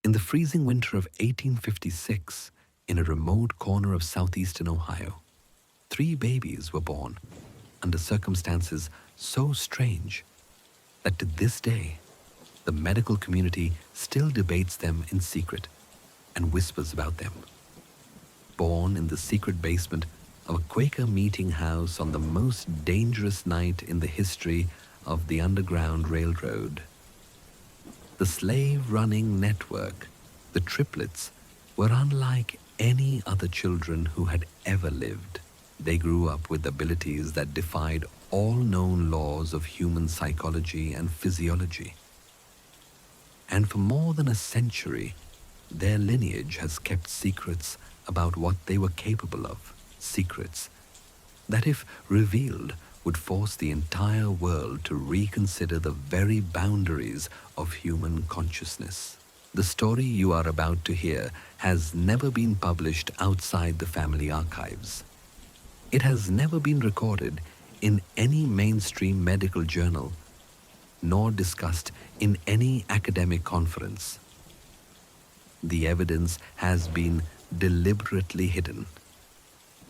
In the freezing winter of 1856, in a remote corner of southeastern Ohio, 3 babies were born under circumstances so strange that to this day, the medical community still debates them in secret and whispers about them. Born in the secret basement of a Quaker meeting house on the most dangerous night in the history of the Underground Railroad. The slave-running network, the Triplets, were unlike any other children who had ever lived. They grew up with abilities that defied all known laws of human psychology and physiology. And for more than a century, their lineage has kept secrets about what they were capable of, secrets that, if revealed, would force the entire world to reconsider the very boundaries of human consciousness. The story you are about to hear has never been published outside the family archives. It has never been recorded in any mainstream medical journal, nor discussed in any academic conference. The evidence has been deliberately hidden.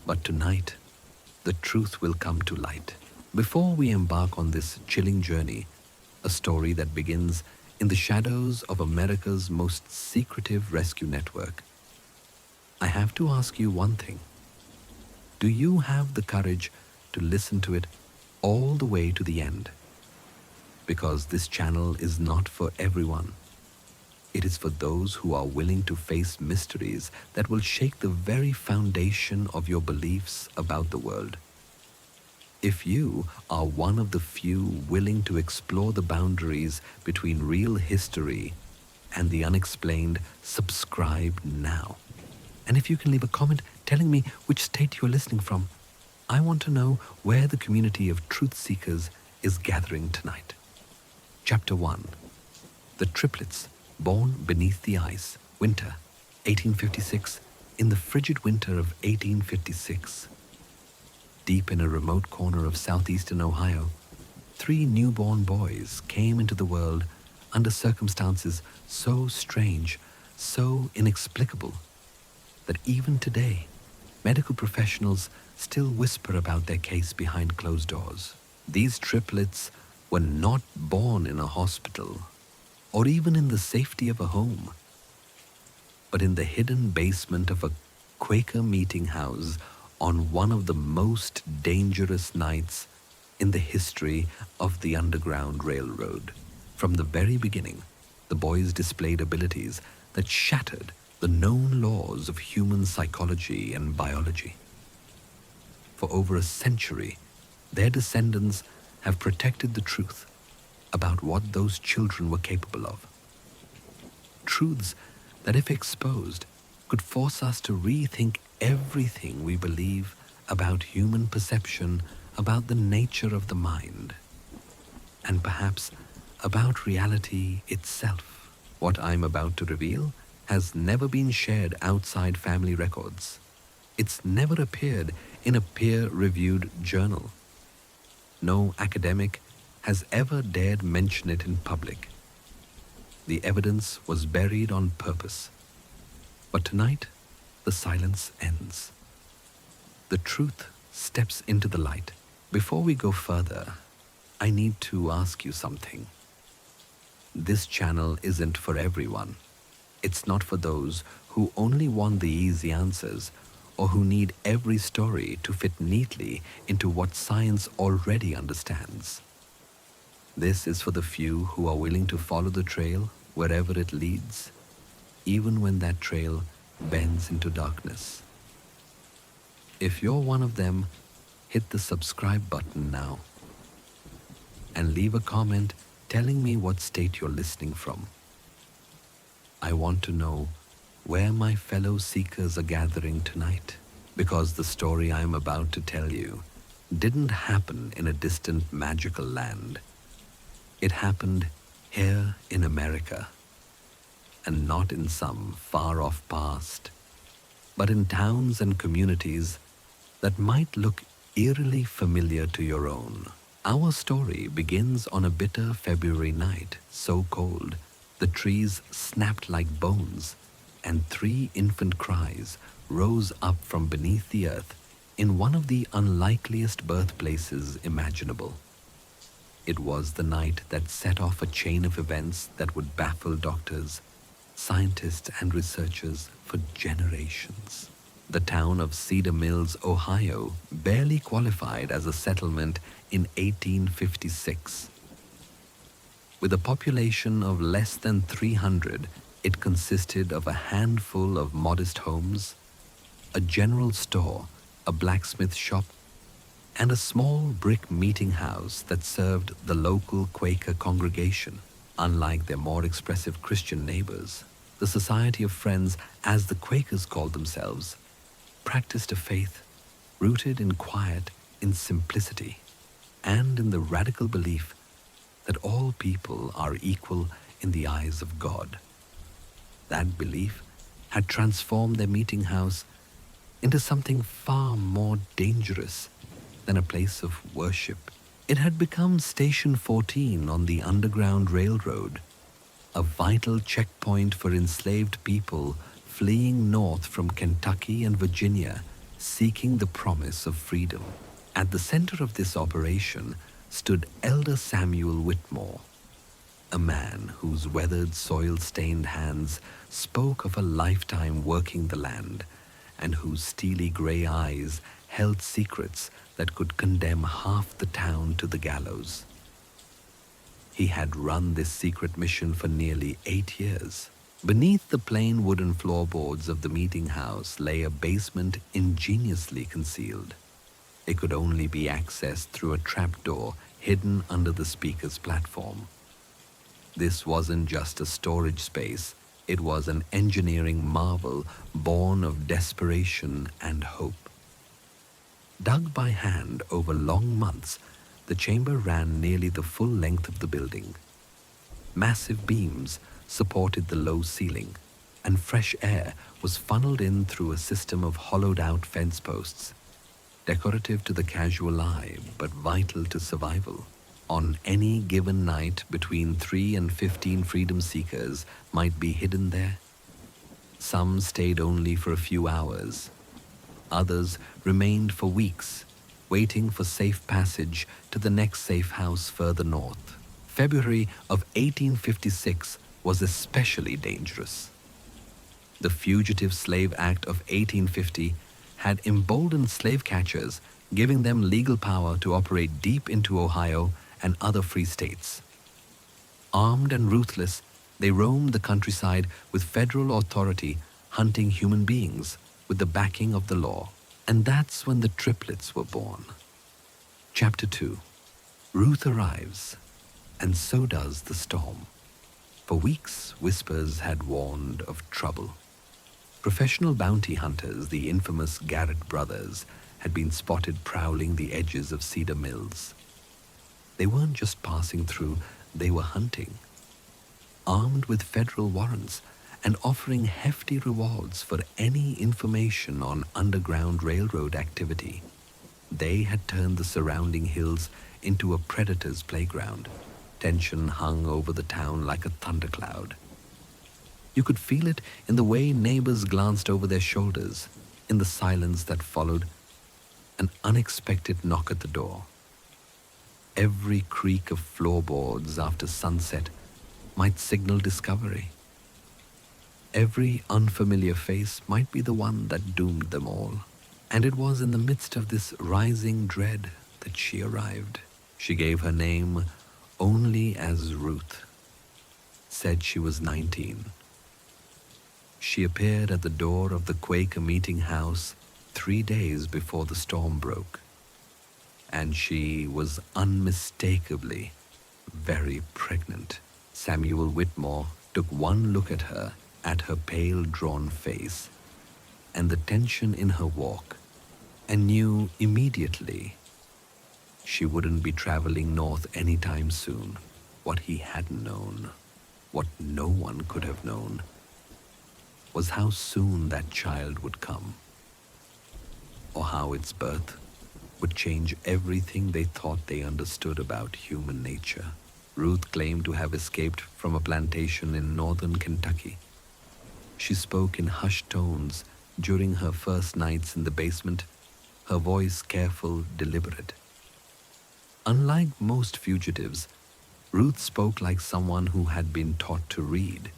But tonight, the truth will come to light. Before we embark on this chilling journey, a story that begins in the shadows of America's most secretive rescue network, I have to ask you one thing. Do you have the courage to listen to it all the way to the end? Because this channel is not for everyone. It is for those who are willing to face mysteries that will shake the very foundation of your beliefs about the world. If you are one of the few willing to explore the boundaries between real history and the unexplained, subscribe now. And if you can leave a comment telling me which state you're listening from, I want to know where the community of truth seekers is gathering tonight. Chapter 1. The Triplets, born beneath the ice, winter, 1856, in the frigid winter of 1856. Deep in a remote corner of southeastern Ohio, 3 newborn boys came into the world under circumstances so strange, so inexplicable, that even today, medical professionals still whisper about their case behind closed doors. These triplets were not born in a hospital or even in the safety of a home, but in the hidden basement of a Quaker meeting house on one of the most dangerous nights in the history of the Underground Railroad. From the very beginning, the boys displayed abilities that shattered the known laws of human psychology and biology. For over a century, their descendants have protected the truth about what those children were capable of. Truths that, if exposed, could force us to rethink everything we believe about human perception, about the nature of the mind, and perhaps about reality itself. What I'm about to reveal has never been shared outside family records. It's never appeared in a peer-reviewed journal. No academic has ever dared mention it in public. The evidence was buried on purpose. But tonight, the silence ends. The truth steps into the light. Before we go further, I need to ask you something. This channel isn't for everyone. It's not for those who only want the easy answers or who need every story to fit neatly into what science already understands. This is for the few who are willing to follow the trail wherever it leads, even when that trail bends into darkness. If you're one of them, hit the subscribe button now and leave a comment telling me what state you're listening from. I want to know where my fellow seekers are gathering tonight, because the story I'm about to tell you didn't happen in a distant magical land. It happened here in America, and not in some far-off past, but in towns and communities that might look eerily familiar to your own. Our story begins on a bitter February night, so cold The trees snapped like bones, and 3 infant cries rose up from beneath the earth in one of the unlikeliest birthplaces imaginable. It was the night that set off a chain of events that would baffle doctors, scientists, and researchers for generations. The town of Cedar Mills, Ohio, barely qualified as a settlement in 1856. With a population of less than 300, it consisted of a handful of modest homes, a general store, a blacksmith shop, and a small brick meeting house that served the local Quaker congregation. Unlike their more expressive Christian neighbors, the Society of Friends, as the Quakers called themselves, practiced a faith rooted in quiet, in simplicity, and in the radical belief that all people are equal in the eyes of God. That belief had transformed their meeting house into something far more dangerous than a place of worship. It had become Station 14 on the Underground Railroad, a vital checkpoint for enslaved people fleeing north from Kentucky and Virginia, seeking the promise of freedom. At the center of this operation stood Elder Samuel Whitmore, a man whose weathered, soil-stained hands spoke of a lifetime working the land, and whose steely gray eyes held secrets that could condemn half the town to the gallows. He had run this secret mission for nearly 8 years. Beneath the plain wooden floorboards of the meeting house lay a basement ingeniously concealed. It could only be accessed through a trapdoor hidden under the speaker's platform. This wasn't just a storage space, it was an engineering marvel born of desperation and hope. Dug by hand over long months, the chamber ran nearly the full length of the building. Massive beams supported the low ceiling, and fresh air was funneled in through a system of hollowed-out fence posts, decorative to the casual eye but vital to survival. On any given night, between 3 and 15 freedom seekers might be hidden there. Some stayed only for a few hours. Others remained for weeks, waiting for safe passage to the next safe house further north. February of 1856 was especially dangerous. The Fugitive Slave Act of 1850 had emboldened slave catchers, giving them legal power to operate deep into Ohio and other free states. Armed and ruthless, they roamed the countryside with federal authority hunting human beings with the backing of the law. And that's when the Triplets were born. Chapter 2. Ruth arrives, and so does the storm. For weeks, whispers had warned of trouble. Professional bounty hunters, the infamous Garrett brothers, had been spotted prowling the edges of Cedar Mills. They weren't just passing through, they were hunting. Armed with federal warrants and offering hefty rewards for any information on Underground Railroad activity. They had turned the surrounding hills into a predator's playground. Tension hung over the town like a thundercloud. You could feel it in the way neighbors glanced over their shoulders, in the silence that followed an unexpected knock at the door. Every creak of floorboards after sunset might signal discovery. Every unfamiliar face might be the one that doomed them all. And it was in the midst of this rising dread that she arrived. She gave her name only as Ruth, said she was 19. She appeared at the door of the Quaker meeting house 3 days before the storm broke. And she was unmistakably very pregnant. Samuel Whitmore took one look at her pale, drawn face, and the tension in her walk, and knew immediately she wouldn't be traveling north anytime soon. What he hadn't known, what no one could have known, was how soon that child would come, or how its birth would change everything they thought they understood about human nature. Ruth claimed to have escaped from a plantation in northern Kentucky. She spoke in hushed tones during her first nights in the basement, her voice careful, deliberate. Unlike most fugitives, Ruth spoke like someone who had been taught to read.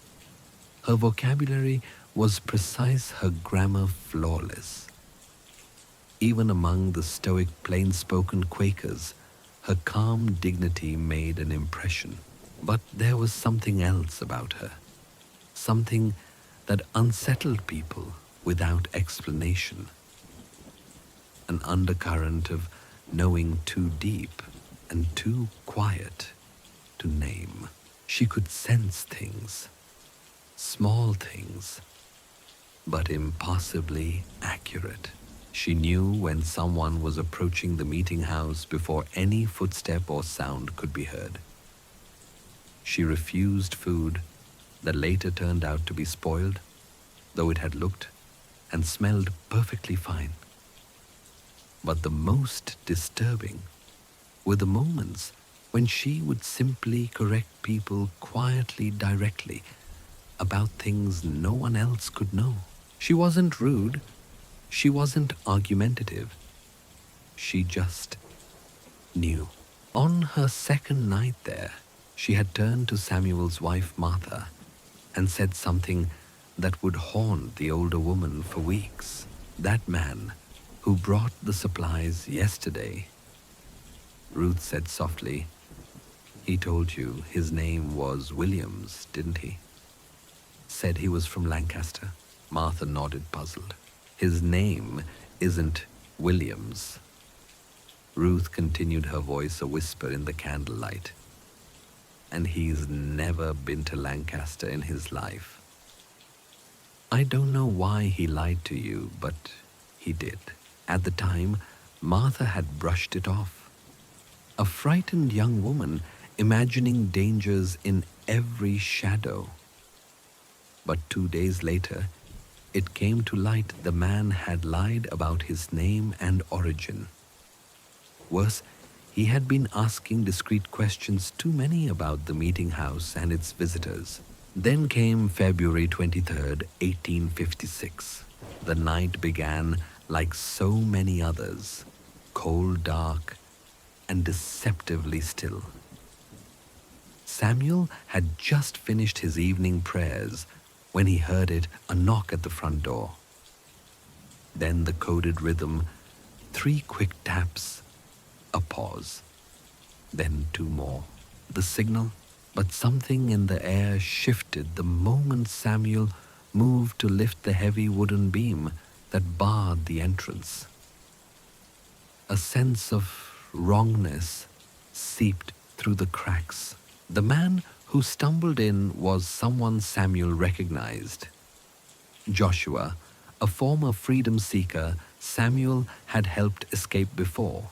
Her vocabulary was precise, her grammar flawless. Even among the stoic, plain-spoken Quakers, her calm dignity made an impression. But there was something else about her, something that unsettled people without explanation. An undercurrent of knowing too deep and too quiet to name. She could sense things, small things, but impossibly accurate. She knew when someone was approaching the meeting house before any footstep or sound could be heard. She refused food that later turned out to be spoiled, though it had looked and smelled perfectly fine. But the most disturbing were the moments when she would simply correct people quietly, directly, about things no one else could know. She wasn't rude. She wasn't argumentative. She just knew. On her second night there, she had turned to Samuel's wife, Martha, and said something that would haunt the older woman for weeks. That man who brought the supplies yesterday, Ruth said softly, he told you his name was Williams, didn't he? Said he was from Lancaster. Martha nodded, puzzled. His name isn't Williams. Ruth continued, her voice a whisper in the candlelight. And he's never been to Lancaster in his life. I don't know why he lied to you, but he did. At the time, Martha had brushed it off. A frightened young woman imagining dangers in every shadow. But 2 days later, it came to light the man had lied about his name and origin. Worse, he had been asking discreet questions, too many, about the meeting house and its visitors. Then came February 23rd, 1856. The night began like so many others, cold, dark, and deceptively still. Samuel had just finished his evening prayers when he heard a knock at the front door. Then the coded rhythm, 3 quick taps, a pause, then 2 more. The signal, but something in the air shifted the moment Samuel moved to lift the heavy wooden beam that barred the entrance. A sense of wrongness seeped through the cracks. The man who stumbled in was someone Samuel recognized. Joshua, a former freedom seeker Samuel had helped escape before.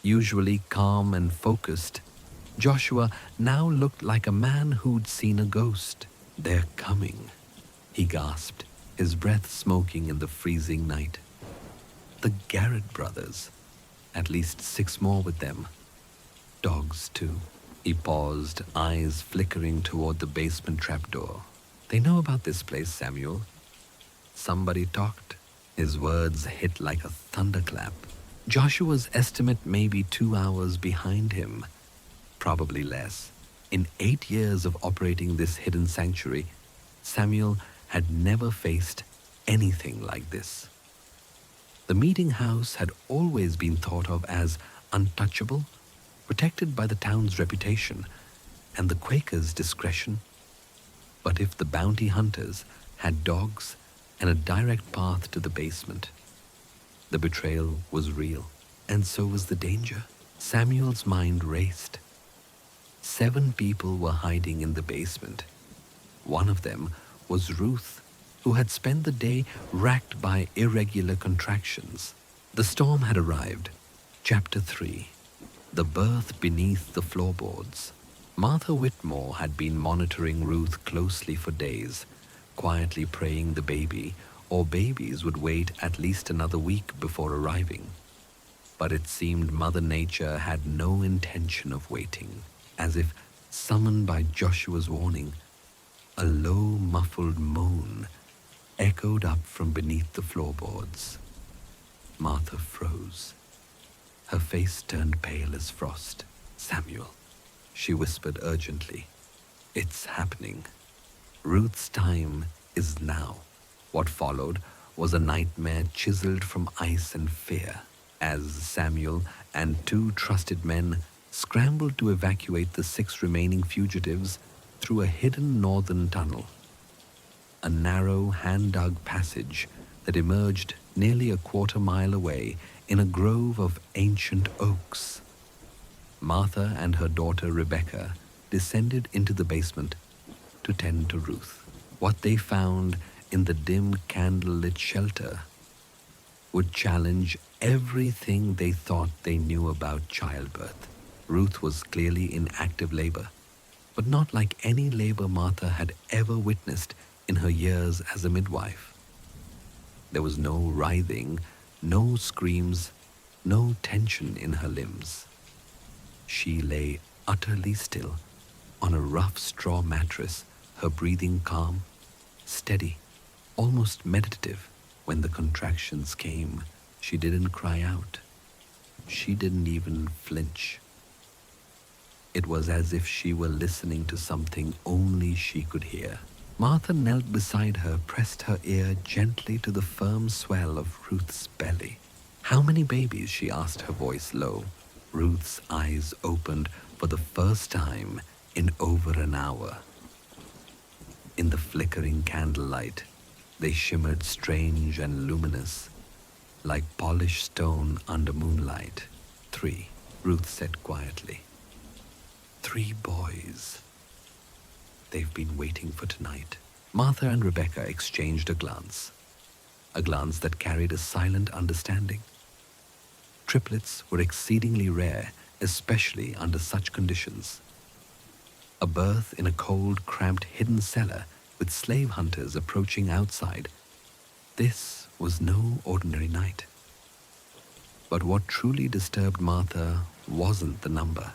Usually calm and focused, Joshua now looked like a man who'd seen a ghost. They're coming, he gasped, his breath smoking in the freezing night. The Garrett brothers, at least 6 more with them. Dogs, too. He paused, eyes flickering toward the basement trapdoor. They know about this place, Samuel. Somebody talked. His words hit like a thunderclap. Joshua's estimate may be 2 hours behind him, probably less. In 8 years of operating this hidden sanctuary, Samuel had never faced anything like this. The meeting house had always been thought of as untouchable, protected by the town's reputation and the Quakers' discretion. But if the bounty hunters had dogs and a direct path to the basement, the betrayal was real, and so was the danger. Samuel's mind raced. 7 people were hiding in the basement. One of them was Ruth, who had spent the day racked by irregular contractions. The storm had arrived. Chapter 3. The birth beneath the floorboards. Martha Whitmore had been monitoring Ruth closely for days, quietly praying the baby or babies would wait at least another week before arriving. But it seemed Mother Nature had no intention of waiting. As if summoned by Joshua's warning, a low, muffled moan echoed up from beneath the floorboards. Martha froze. Her face turned pale as frost. "Samuel," she whispered urgently. "It's happening. Ruth's time is now." What followed was a nightmare chiseled from ice and fear, as Samuel and two trusted men scrambled to evacuate the 6 remaining fugitives through a hidden northern tunnel. A narrow, hand-dug passage that emerged nearly a quarter-mile away in a grove of ancient oaks. Martha and her daughter Rebecca descended into the basement to tend to Ruth. What they found in the dim candle-lit shelter would challenge everything they thought they knew about childbirth. Ruth was clearly in active labor, but not like any labor Martha had ever witnessed in her years as a midwife. There was no writhing, no screams, no tension in her limbs. She lay utterly still on a rough straw mattress, her breathing calm, steady, almost meditative. When the contractions came, she didn't cry out. She didn't even flinch. It was as if she were listening to something only she could hear. Martha knelt beside her, pressed her ear gently to the firm swell of Ruth's belly. "How many babies?" she asked, her voice low. Ruth's eyes opened for the first time in over an hour. In the flickering candlelight, they shimmered strange and luminous, like polished stone under moonlight. 3, Ruth said quietly. 3 boys. They've been waiting for tonight. Martha and Rebecca exchanged a glance that carried a silent understanding. Triplets were exceedingly rare, especially under such conditions. A birth in a cold, cramped, hidden cellar with slave hunters approaching outside. This was no ordinary night. But what truly disturbed Martha wasn't the number.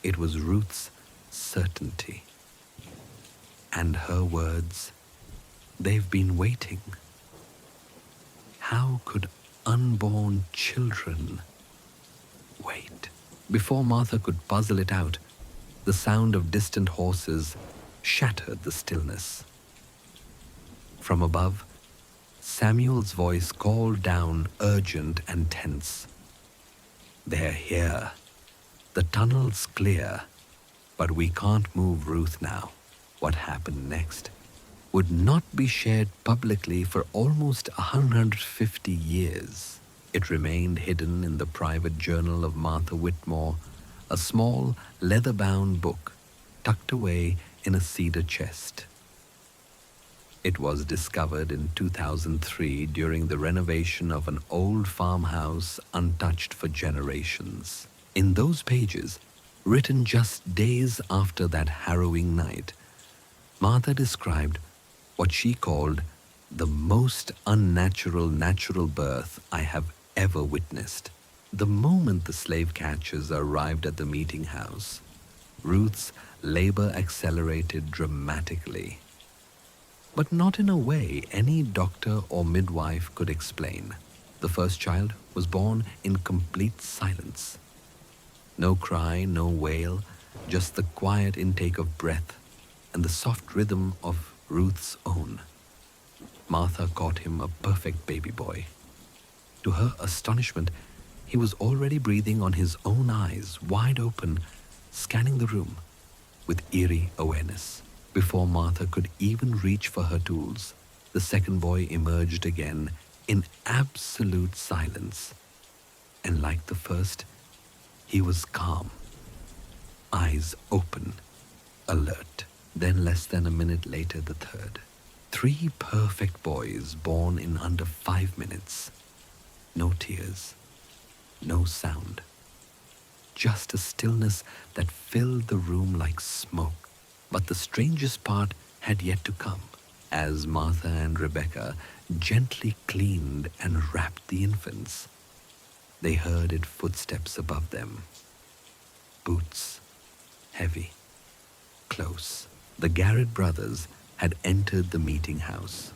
It was Ruth's certainty. And her words, "They've been waiting." How could unborn children wait? Before Martha could puzzle it out, the sound of distant horses shattered the stillness. From above, Samuel's voice called down, urgent and tense. "They're here. The tunnel's clear, but we can't move Ruth now." What happened next would not be shared publicly for almost 150 years. It remained hidden in the private journal of Martha Whitmore, a small leather-bound book tucked away in a cedar chest. It was discovered in 2003 during the renovation of an old farmhouse untouched for generations. In those pages, written just days after that harrowing night, Martha described what she called the most unnatural natural birth I have ever witnessed. The moment the slave catchers arrived at the meeting house, Ruth's labor accelerated dramatically. But not in a way any doctor or midwife could explain. The first child was born in complete silence. No cry, no wail, just the quiet intake of breath and the soft rhythm of Ruth's own. Martha caught him a perfect baby boy. To her astonishment, he was already breathing on his own eyes, wide open, scanning the room with eerie awareness. Before Martha could even reach for her tools, the second boy emerged again in absolute silence. And like the first, he was calm, eyes open, alert. Then less than a minute later, the third. 3 perfect boys born in under 5 minutes. No tears, no sound. Just a stillness that filled the room like smoke. But the strangest part had yet to come. As Martha and Rebecca gently cleaned and wrapped the infants, they heard footsteps above them. Boots, heavy, close. The Garrett brothers had entered the meeting house.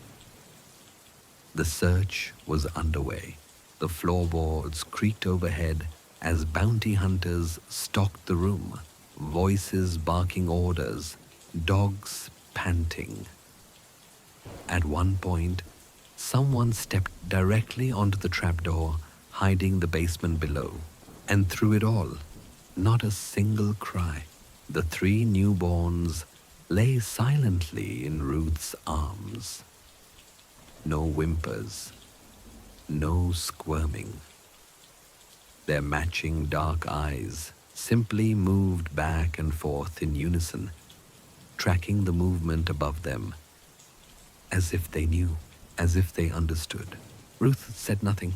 The search was underway. The floorboards creaked overhead as bounty hunters stalked the room, voices barking orders, dogs panting. At one point, someone stepped directly onto the trapdoor, hiding the basement below. And through it all, not a single cry. The three newborns lay silently in Ruth's arms. No whimpers, no squirming. Their matching dark eyes simply moved back and forth in unison, tracking the movement above them, as if they knew, as if they understood. Ruth said nothing,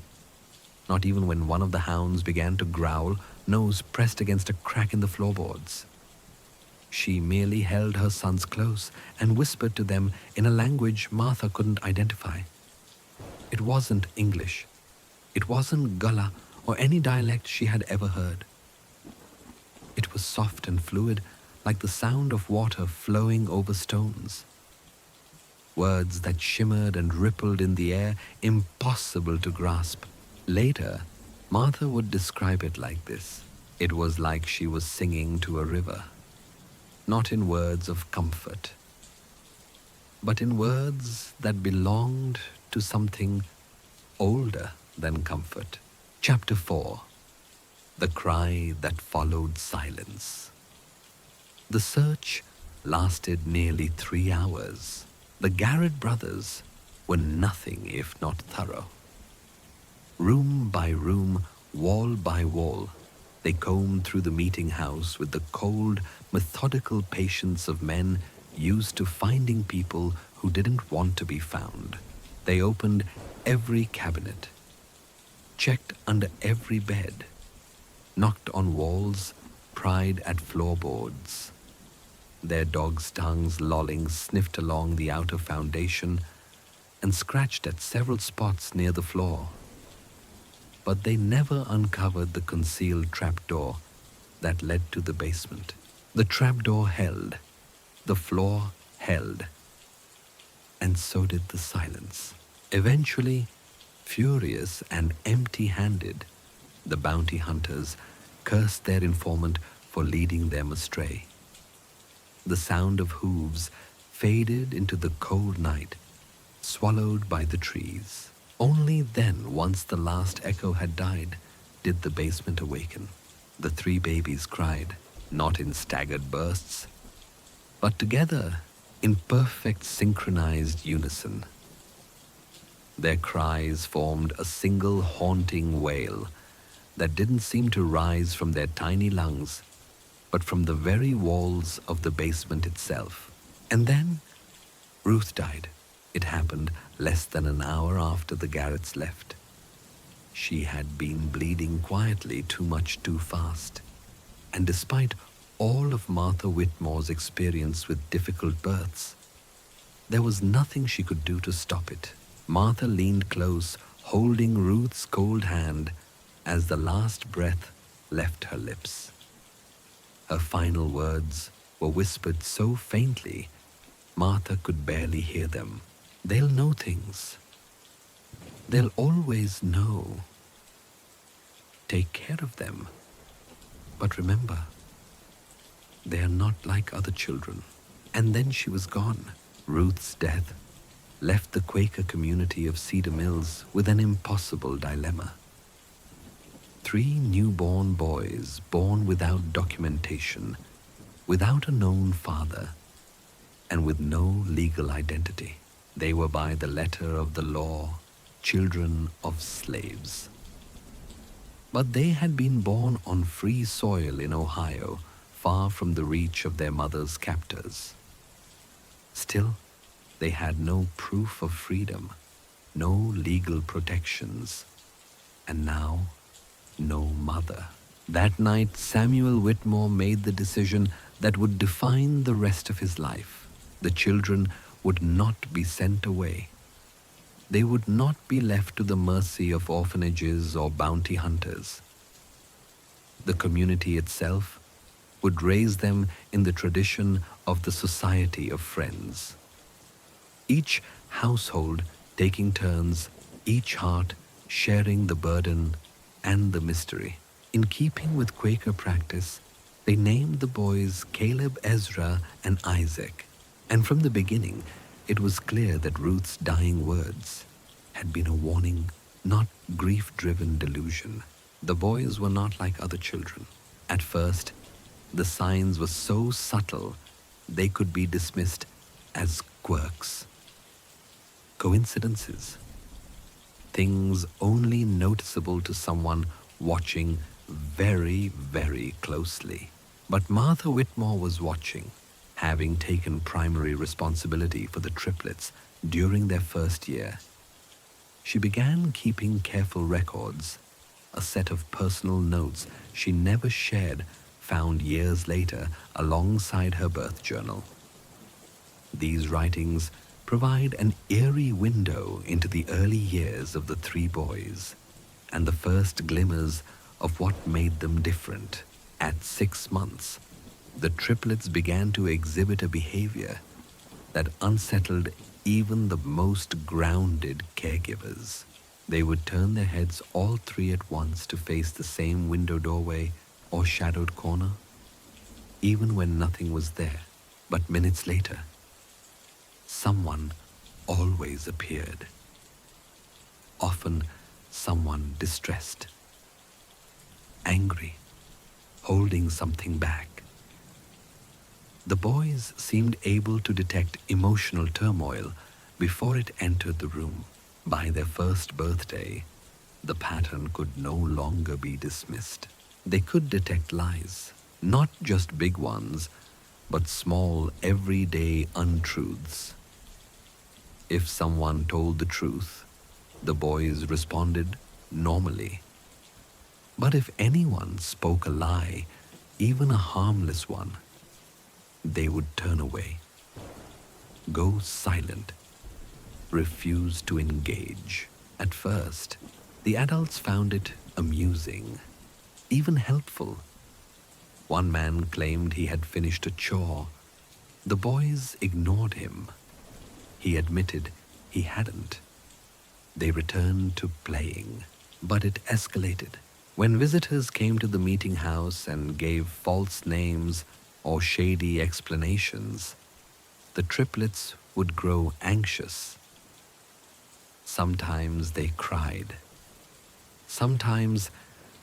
not even when one of the hounds began to growl, nose pressed against a crack in the floorboards. She merely held her sons close and whispered to them in a language Martha couldn't identify. It wasn't English. It wasn't Gullah or any dialect she had ever heard. It was soft and fluid, like the sound of water flowing over stones. Words that shimmered and rippled in the air, impossible to grasp. Later, Martha would describe it like this. It was like she was singing to a river, not in words of comfort, but in words that belonged to something older than comfort. Chapter 4. The Cry That Followed Silence. The search lasted nearly 3 hours. The Garrett brothers were nothing if not thorough. Room by room, wall by wall, they combed through the meeting house with the cold, methodical patience of men used to finding people who didn't want to be found. They opened every cabinet, checked under every bed, knocked on walls, pried at floorboards. Their dogs' tongues lolling sniffed along the outer foundation and scratched at several spots near the floor. But they never uncovered the concealed trapdoor that led to the basement. The trapdoor held, the floor held, and so did the silence. Eventually, furious and empty-handed, the bounty hunters cursed their informant for leading them astray. The sound of hooves faded into the cold night, swallowed by the trees. Only then, once the last echo had died, did the basement awaken. The 3 babies cried, not in staggered bursts, but together in perfect synchronized unison. Their cries formed a single haunting wail that didn't seem to rise from their tiny lungs, but from the very walls of the basement itself. And then Ruth died. It happened less than an hour after the Garretts left. She had been bleeding quietly too much too fast. And despite all of Martha Whitmore's experience with difficult births, there was nothing she could do to stop it. Martha leaned close, holding Ruth's cold hand as the last breath left her lips. Her final words were whispered so faintly, Martha could barely hear them. They'll know things. They'll always know. Take care of them. But remember, they are not like other children. And then she was gone. Ruth's death left the Quaker community of Cedar Mills with an impossible dilemma. 3 newborn boys born without documentation, without a known father, and with no legal identity. They were by the letter of the law, children of slaves. But they had been born on free soil in Ohio, far from the reach of their mother's captors. Still, they had no proof of freedom, no legal protections, and now no mother. That night, Samuel Whitmore made the decision that would define the rest of his life. The children would not be sent away. They would not be left to the mercy of orphanages or bounty hunters. The community itself would raise them in the tradition of the Society of Friends. Each household taking turns, each heart sharing the burden and the mystery. In keeping with Quaker practice, they named the boys Caleb, Ezra, and Isaac. And from the beginning, it was clear that Ruth's dying words had been a warning, not grief-driven delusion. The boys were not like other children. At first, the signs were so subtle they could be dismissed as quirks, coincidences, things only noticeable to someone watching very, very closely. But Martha Whitmore was watching, having taken primary responsibility for the triplets during their first year. She began keeping careful records, a set of personal notes she never shared, found years later alongside her birth journal. These writings provide an eerie window into the early years of the three boys and the first glimmers of what made them different. At 6 months, the triplets began to exhibit a behavior that unsettled even the most grounded caregivers. They would turn their heads all three at once to face the same window doorway or shadowed corner, even when nothing was there. But minutes later, someone always appeared. Often someone distressed, angry, holding something back. The boys seemed able to detect emotional turmoil before it entered the room. By their first birthday, the pattern could no longer be dismissed. They could detect lies, not just big ones, but small, everyday untruths. If someone told the truth, the boys responded normally. But if anyone spoke a lie, even a harmless one, they would turn away, go silent, refuse to engage. At first, the adults found it amusing, even helpful. One man claimed he had finished a chore. The boys ignored him. He admitted he hadn't. They returned to playing, but it escalated. When visitors came to the meeting house and gave false names or shady explanations, the triplets would grow anxious. Sometimes they cried. Sometimes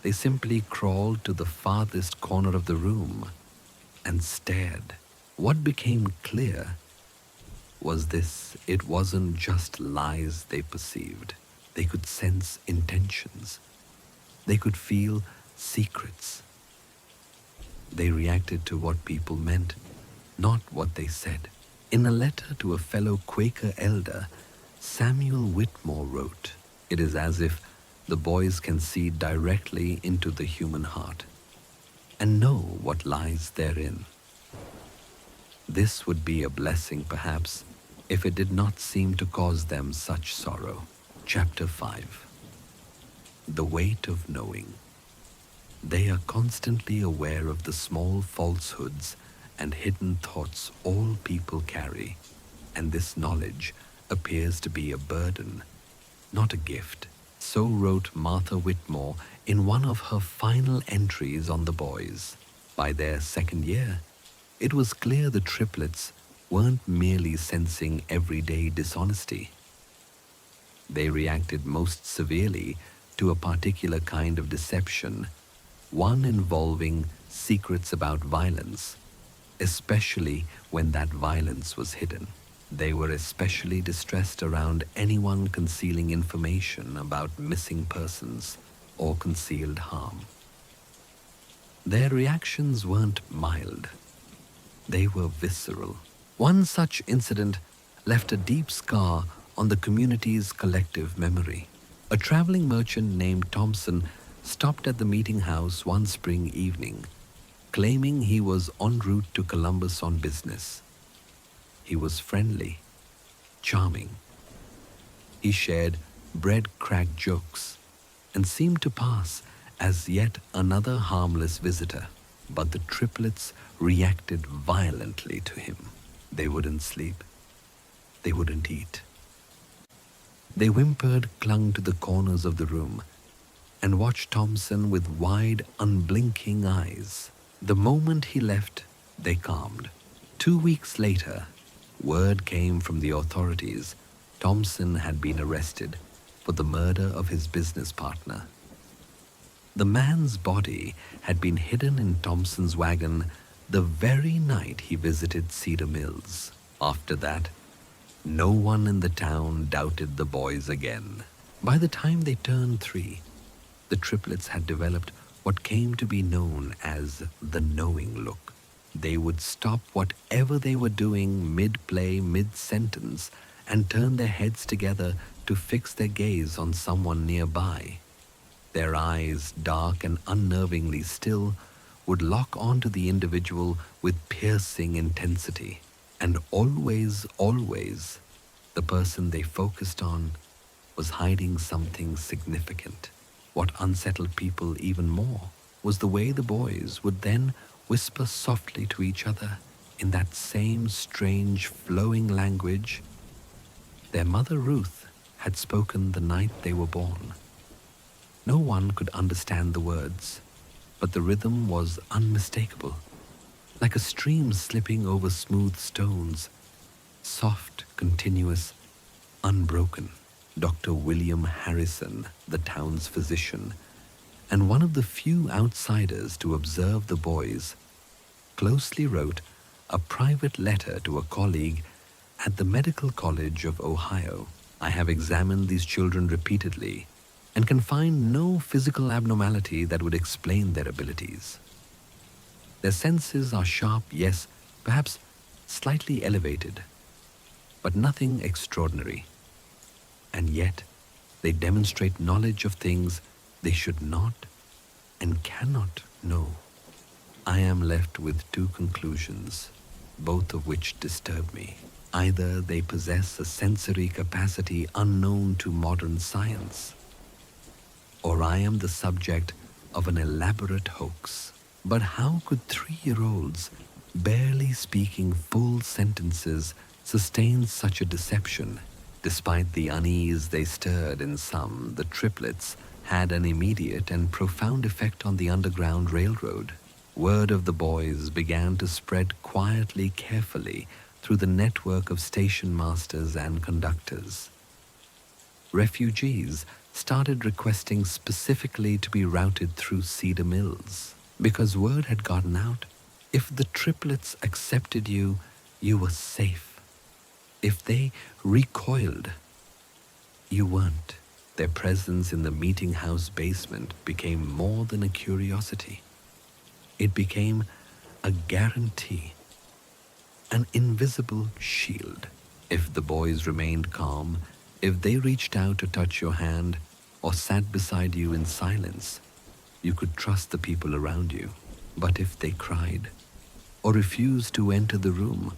they simply crawled to the farthest corner of the room and stared. What became clear was this: it wasn't just lies they perceived. They could sense intentions. They could feel secrets. They reacted to what people meant, not what they said. In a letter to a fellow Quaker elder, Samuel Whitmore wrote, "It is as if the boys can see directly into the human heart and know what lies therein. This would be a blessing, perhaps, if it did not seem to cause them such sorrow." Chapter 5. The weight of knowing. They are constantly aware of the small falsehoods and hidden thoughts all people carry, and this knowledge appears to be a burden, not a gift. So wrote Martha Whitmore in one of her final entries on the boys. By their second year, it was clear the triplets weren't merely sensing everyday dishonesty. They reacted most severely to a particular kind of deception, one involving secrets about violence, especially when that violence was hidden. They were especially distressed around anyone concealing information about missing persons or concealed harm. Their reactions weren't mild. They were visceral. One such incident left a deep scar on the community's collective memory. A traveling merchant named Thompson stopped at the meeting house one spring evening, claiming he was en route to Columbus on business. He was friendly, charming. He shared bread-crack jokes and seemed to pass as yet another harmless visitor. But the triplets reacted violently to him. They wouldn't sleep. They wouldn't eat. They whimpered, clung to the corners of the room, and watched Thompson with wide, unblinking eyes. The moment he left, they calmed. 2 weeks later, word came from the authorities. Thompson had been arrested for the murder of his business partner. The man's body had been hidden in Thompson's wagon the very night he visited Cedar Mills. After that, no one in the town doubted the boys again. By the time they turned 3, the triplets had developed what came to be known as the knowing look. They would stop whatever they were doing mid-play, mid-sentence, and turn their heads together to fix their gaze on someone nearby. Their eyes, dark and unnervingly still, would lock onto the individual with piercing intensity. And always, always, the person they focused on was hiding something significant. What unsettled people even more was the way the boys would then whisper softly to each other in that same strange flowing language their mother Ruth had spoken the night they were born. No one could understand the words, but the rhythm was unmistakable, like a stream slipping over smooth stones, soft, continuous, unbroken. Dr. William Harrison, the town's physician, and one of the few outsiders to observe the boys, closely wrote a private letter to a colleague at the Medical College of Ohio. I have examined these children repeatedly and can find no physical abnormality that would explain their abilities. Their senses are sharp, yes, perhaps slightly elevated, but nothing extraordinary. And yet, they demonstrate knowledge of things they should not and cannot know. I am left with 2 conclusions, both of which disturb me. Either they possess a sensory capacity unknown to modern science, or I am the subject of an elaborate hoax. But how could 3-year-olds, barely speaking full sentences, sustain such a deception? Despite the unease they stirred in some, the triplets had an immediate and profound effect on the Underground Railroad. Word of the boys began to spread quietly, carefully, through the network of station masters and conductors. Refugees started requesting specifically to be routed through Cedar Mills, because word had gotten out. If the triplets accepted you, you were safe. If they recoiled, you weren't. Their presence in the meeting house basement became more than a curiosity. It became a guarantee, an invisible shield. If the boys remained calm, if they reached out to touch your hand or sat beside you in silence, you could trust the people around you. But if they cried, or refused to enter the room,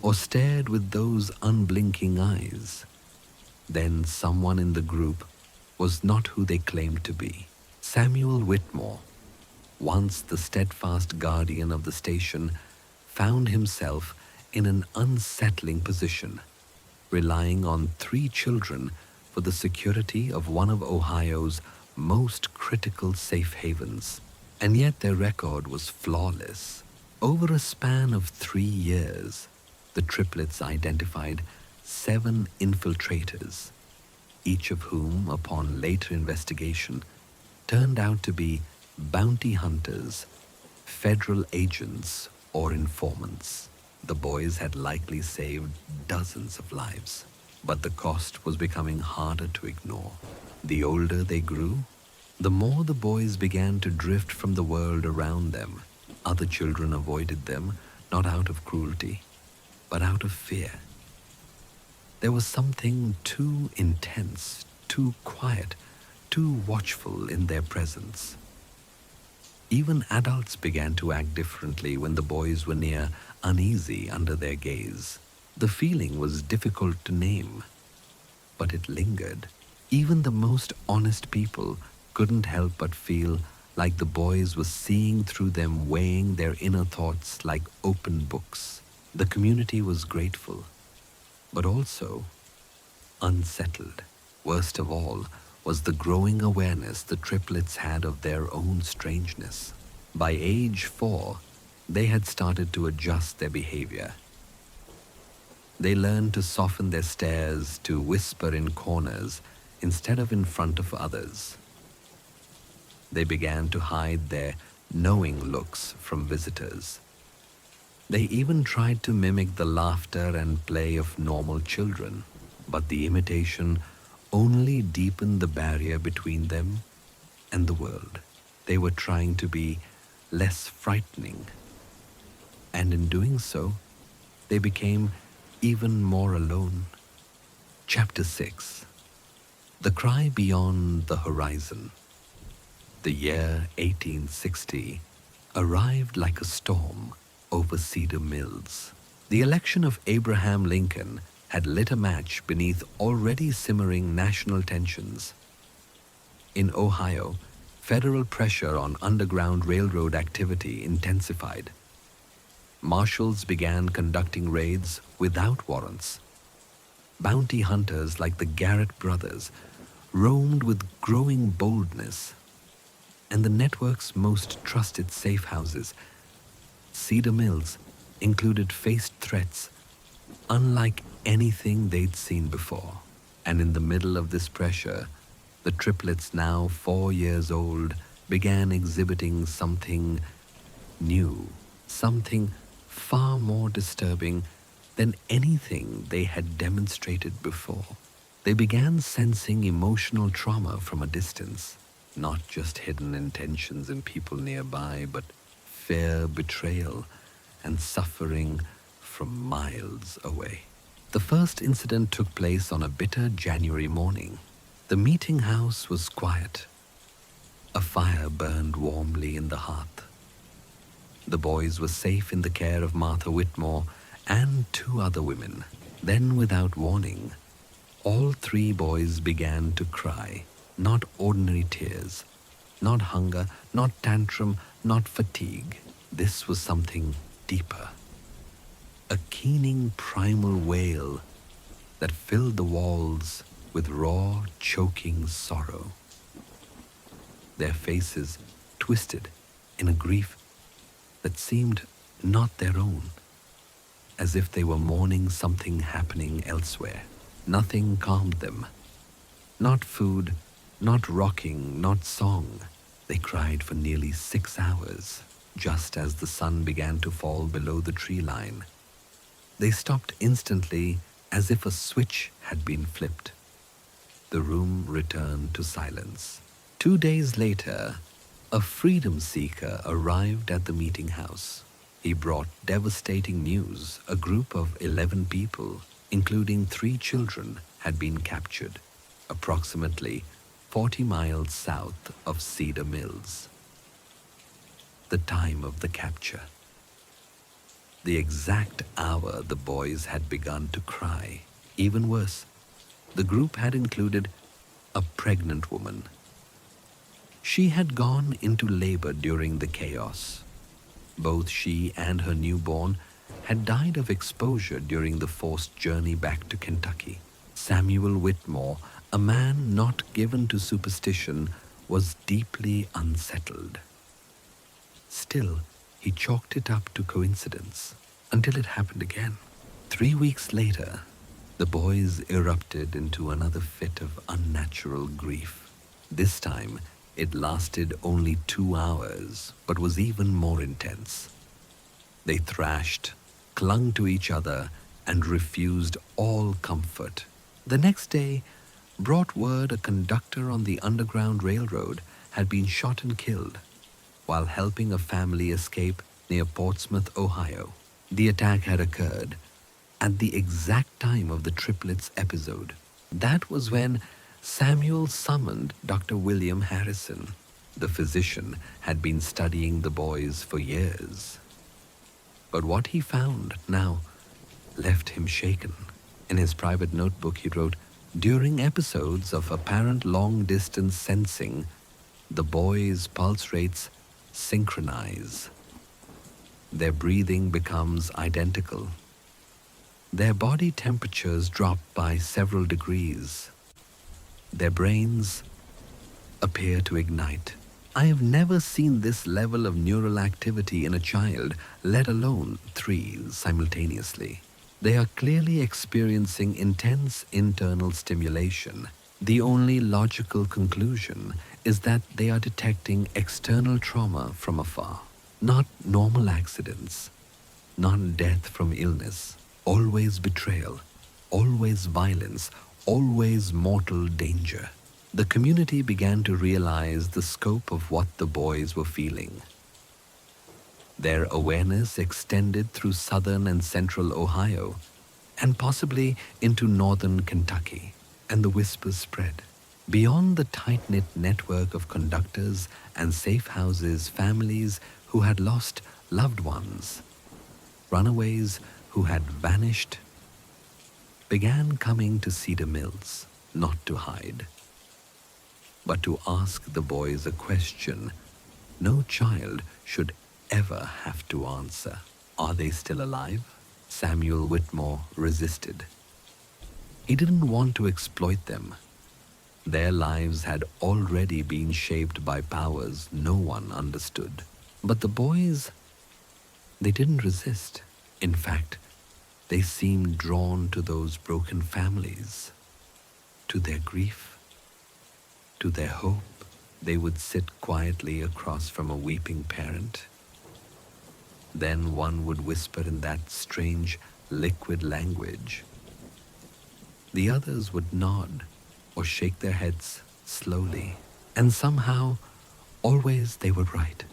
or stared with those unblinking eyes, then someone in the group was not who they claimed to be. Samuel Whitmore, once the steadfast guardian of the station, found himself in an unsettling position, relying on 3 children for the security of one of Ohio's most critical safe havens. And yet their record was flawless. Over a span of 3 years, the triplets identified 7 infiltrators, each of whom, upon later investigation, turned out to be bounty hunters, federal agents, or informants. The boys had likely saved dozens of lives, but the cost was becoming harder to ignore. The older they grew, the more the boys began to drift from the world around them. Other children avoided them, not out of cruelty, but out of fear. There was something too intense, too quiet, too watchful in their presence. Even adults began to act differently when the boys were near, uneasy under their gaze. The feeling was difficult to name, but it lingered. Even the most honest people couldn't help but feel like the boys were seeing through them, weighing their inner thoughts like open books. The community was grateful, but also unsettled. Worst of all was the growing awareness the triplets had of their own strangeness. By age 4, they had started to adjust their behavior. They learned to soften their stares, to whisper in corners instead of in front of others. They began to hide their knowing looks from visitors. They even tried to mimic the laughter and play of normal children, but the imitation only deepened the barrier between them and the world. They were trying to be less frightening, and in doing so, they became even more alone. Chapter 6. The Cry Beyond the Horizon. The year 1860 arrived like a storm over Cedar Mills. The election of Abraham Lincoln had lit a match beneath already simmering national tensions. In Ohio, federal pressure on Underground Railroad activity intensified. Marshals began conducting raids without warrants. Bounty hunters like the Garrett brothers roamed with growing boldness, and the network's most trusted safe houses, Cedar Mills, faced threats unlike anything they'd seen before. And in the middle of this pressure, the triplets, now 4 years old, began exhibiting something new, something far more disturbing than anything they had demonstrated before. They began sensing emotional trauma from a distance, not just hidden intentions in people nearby, but fear, betrayal, and suffering from miles away. The first incident took place on a bitter January morning. The meeting house was quiet. A fire burned warmly in the hearth. The boys were safe in the care of Martha Whitmore and 2 other women. Then, without warning, all 3 boys began to cry. Not ordinary tears, not hunger, not tantrum, not fatigue. This was something deeper. A keening primal wail that filled the walls with raw, choking sorrow. Their faces twisted in a grief that seemed not their own, as if they were mourning something happening elsewhere. Nothing calmed them. Not food, not rocking, not song. They cried for nearly 6 hours, just as the sun began to fall below the tree line. They stopped instantly, as if a switch had been flipped. The room returned to silence. 2 days later, a freedom seeker arrived at the meeting house. He brought devastating news. A group of 11 people, including 3 children, had been captured, approximately 40 miles south of Cedar Mills. The time of the capture. The exact hour the boys had begun to cry. Even worse, the group had included a pregnant woman. She had gone into labor during the chaos. Both she and her newborn had died of exposure during the forced journey back to Kentucky. Samuel Whitmore, a man not given to superstition, was deeply unsettled. Still, he chalked it up to coincidence until it happened again. 3 weeks later, the boys erupted into another fit of unnatural grief. This time, it lasted only 2 hours, but was even more intense. They thrashed, clung to each other, and refused all comfort. The next day brought word a conductor on the Underground Railroad had been shot and killed while helping a family escape near Portsmouth, Ohio. The attack had occurred at the exact time of the triplets episode. That was when Samuel summoned Dr. William Harrison. The physician had been studying the boys for years. But what he found now left him shaken. In his private notebook, he wrote, "During episodes of apparent long-distance sensing, The boys' pulse rates synchronize. Their breathing becomes identical. Their body temperatures drop by several degrees. Their brains appear to ignite. I have never seen this level of neural activity in a child, let alone three simultaneously. They are clearly experiencing intense internal stimulation. The only logical conclusion is that they are detecting external trauma from afar, not normal accidents, not death from illness, always betrayal, always violence, always mortal danger. The community began to realize the scope of what the boys were feeling. Their awareness extended through southern and central Ohio, and possibly into northern Kentucky, and the whispers spread. Beyond the tight-knit network of conductors and safe houses, families who had lost loved ones, runaways who had vanished, began coming to Cedar Mills, not to hide, but to ask the boys a question no child should ever have to answer. Are they still alive? Samuel Whitmore resisted. He didn't want to exploit them. Their lives had already been shaped by powers no one understood. But the boys, they didn't resist. In fact, they seemed drawn to those broken families, to their grief, to their hope. They would sit quietly across from a weeping parent. Then one would whisper in that strange, liquid language. The others would nod or shake their heads slowly. And somehow, always they were right.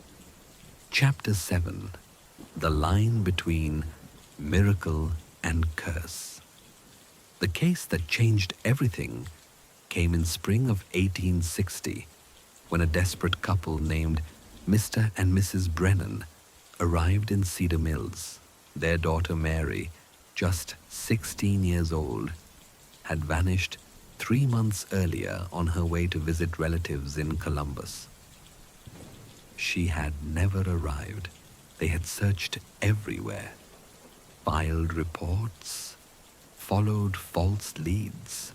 Chapter 7. The line between miracle and curse. The case that changed everything came in spring of 1860, when a desperate couple named Mr. and Mrs. Brennan arrived in Cedar Mills. Their daughter Mary, just 16 years old, had vanished 3 months earlier on her way to visit relatives in Columbus. She had never arrived. They had searched everywhere, filed reports, followed false leads.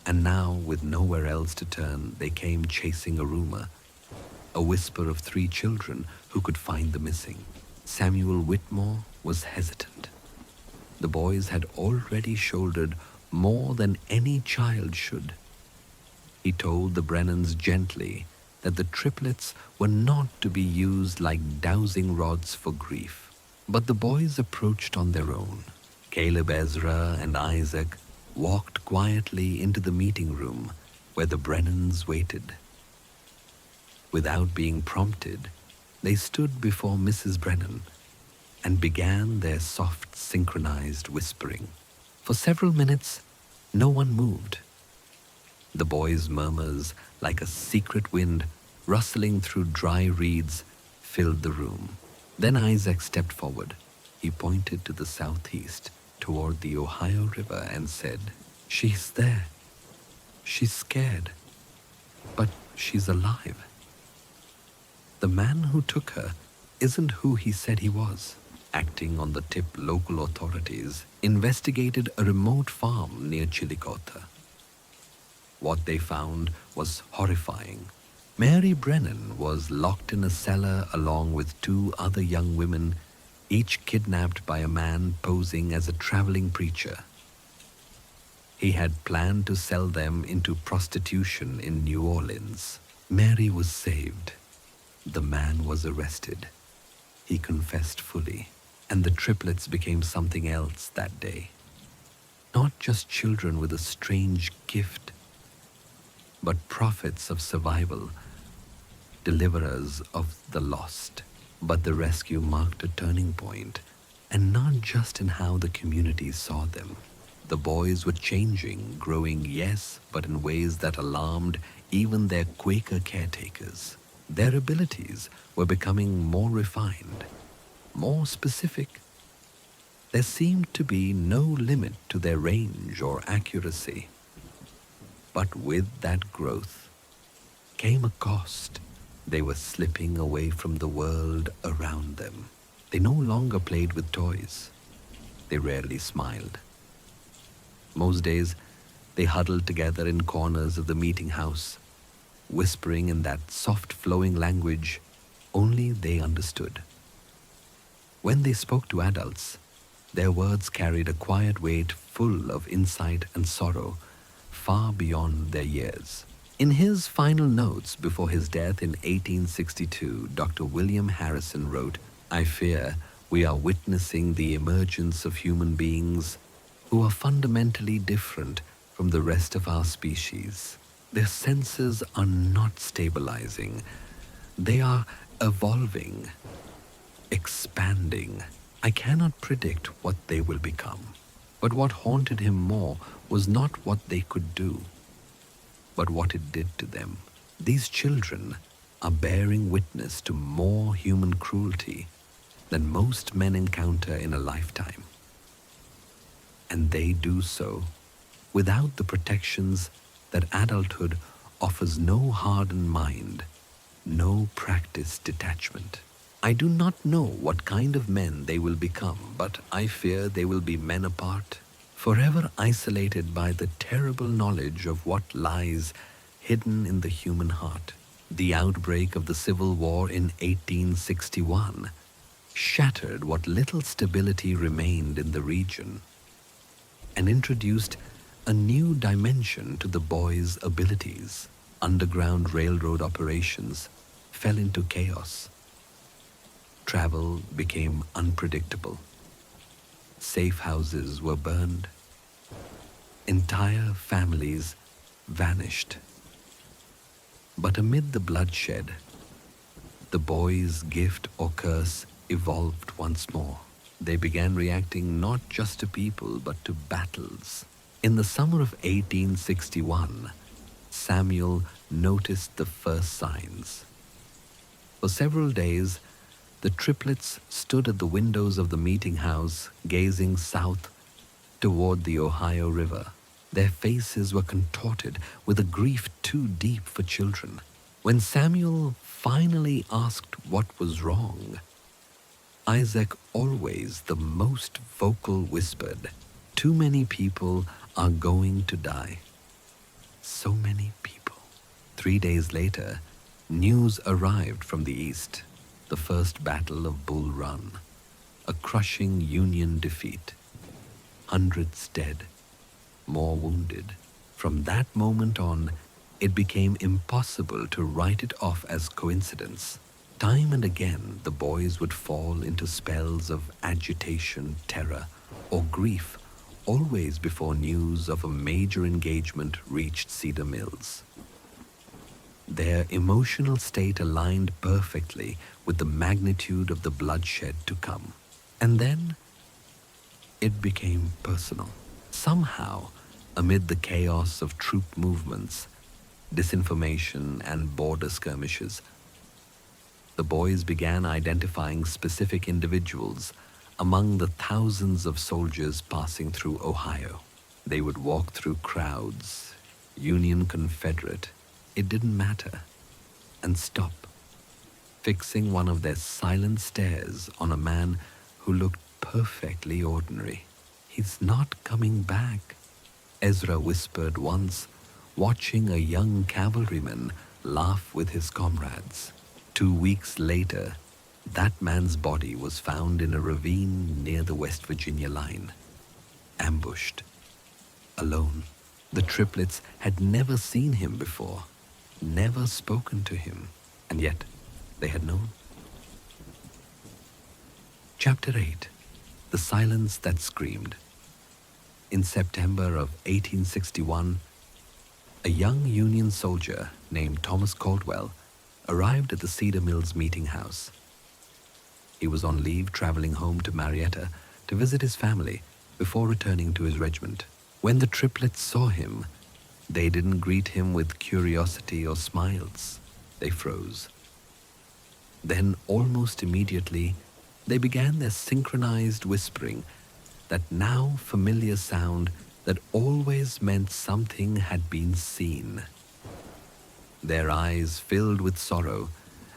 And now, with nowhere else to turn, they came chasing a rumor, a whisper of 3 children who could find the missing. Samuel Whitmore was hesitant. The boys had already shouldered more than any child should. He told the Brennans gently that the triplets were not to be used like dowsing rods for grief. But the boys approached on their own. Caleb, Ezra, and Isaac walked quietly into the meeting room where the Brennans waited. Without being prompted, they stood before Mrs. Brennan and began their soft, synchronized whispering. For several minutes, no one moved. The boys' murmurs, like a secret wind rustling through dry reeds, filled the room. Then Isaac stepped forward. He pointed to the southeast, toward the Ohio River, and said, "She's there. She's scared, but she's alive. The man who took her isn't who he said he was." Acting on the tip, local authorities investigated a remote farm near Chillicothe. What they found was horrifying. Mary Brennan was locked in a cellar along with 2 other young women, each kidnapped by a man posing as a traveling preacher. He had planned to sell them into prostitution in New Orleans. Mary was saved. The man was arrested. He confessed fully, and the triplets became something else that day. Not just children with a strange gift, but prophets of survival, deliverers of the lost. But the rescue marked a turning point, and not just in how the community saw them. The boys were changing, growing, yes, but in ways that alarmed even their Quaker caretakers. Their abilities were becoming more refined, more specific. There seemed to be no limit to their range or accuracy. But with that growth came a cost. They were slipping away from the world around them. They no longer played with toys. They rarely smiled. Most days, they huddled together in corners of the meeting house, whispering in that soft flowing language only they understood. When they spoke to adults, their words carried a quiet weight full of insight and sorrow far beyond their years. In his final notes before his death in 1862, Dr. William Harrison wrote, "I fear we are witnessing the emergence of human beings who are fundamentally different from the rest of our species. Their senses are not stabilizing. They are evolving, expanding. I cannot predict what they will become." But what haunted him more was not what they could do, but what it did to them. These children are bearing witness to more human cruelty than most men encounter in a lifetime. And they do so without the protections that adulthood offers: no hardened mind, no practiced detachment. I do not know what kind of men they will become, but I fear they will be men apart, forever isolated by the terrible knowledge of what lies hidden in the human heart. The outbreak of the Civil War in 1861 shattered what little stability remained in the region and introduced a new dimension to the boys' abilities. Underground railroad operations fell into chaos. Travel became unpredictable. Safe houses were burned. Entire families vanished. But amid the bloodshed, the boys' gift or curse evolved once more. They began reacting not just to people, but to battles. In the summer of 1861, Samuel noticed the first signs. For several days, the triplets stood at the windows of the meeting house, gazing south toward the Ohio River. Their faces were contorted with a grief too deep for children. When Samuel finally asked what was wrong, Isaac, always the most vocal, whispered, "Too many people are going to die. So many people." 3 days later, news arrived from the east. The first battle of Bull Run, a crushing Union defeat. Hundreds dead, more wounded. From that moment on, it became impossible to write it off as coincidence. Time and again, the boys would fall into spells of agitation, terror, or grief, always before news of a major engagement reached Cedar Mills. Their emotional state aligned perfectly with the magnitude of the bloodshed to come. And then it became personal. Somehow, amid the chaos of troop movements, disinformation, and border skirmishes, the boys began identifying specific individuals among the thousands of soldiers passing through Ohio. They would walk through crowds, Union, Confederate, it didn't matter, and stop, fixing one of their silent stares on a man who looked perfectly ordinary. "He's not coming back," Ezra whispered once, watching a young cavalryman laugh with his comrades. 2 weeks later, that man's body was found in a ravine near the West Virginia line, ambushed, alone. The triplets had never seen him before, never spoken to him, and yet they had known. Chapter 8. The Silence That Screamed. In September of 1861, a young Union soldier named Thomas Caldwell arrived at the Cedar Mills meeting house. He was on leave traveling home to Marietta to visit his family before returning to his regiment. When the triplets saw him, they didn't greet him with curiosity or smiles. They froze. Then, almost immediately, they began their synchronized whispering, that now familiar sound that always meant something had been seen. Their eyes filled with sorrow,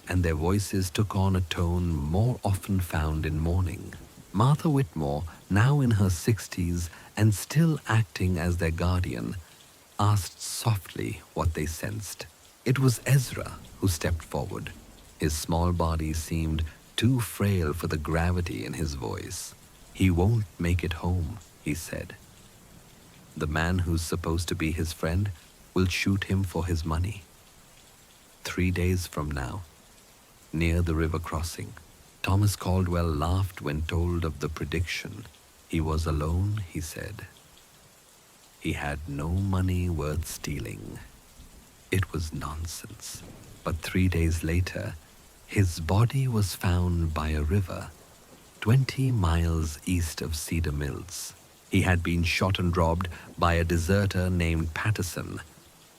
and their voices took on a tone more often found in mourning. Martha Whitmore, now in her 60s and still acting as their guardian, asked softly what they sensed. It was Ezra who stepped forward. His small body seemed too frail for the gravity in his voice. "He won't make it home," he said. "The man who's supposed to be his friend will shoot him for his money." 3 days from now, near the river crossing, Thomas Caldwell laughed when told of the prediction. He was alone, he said. He had no money worth stealing. It was nonsense. But 3 days later, his body was found by a river 20 miles east of Cedar Mills. He had been shot and robbed by a deserter named Patterson,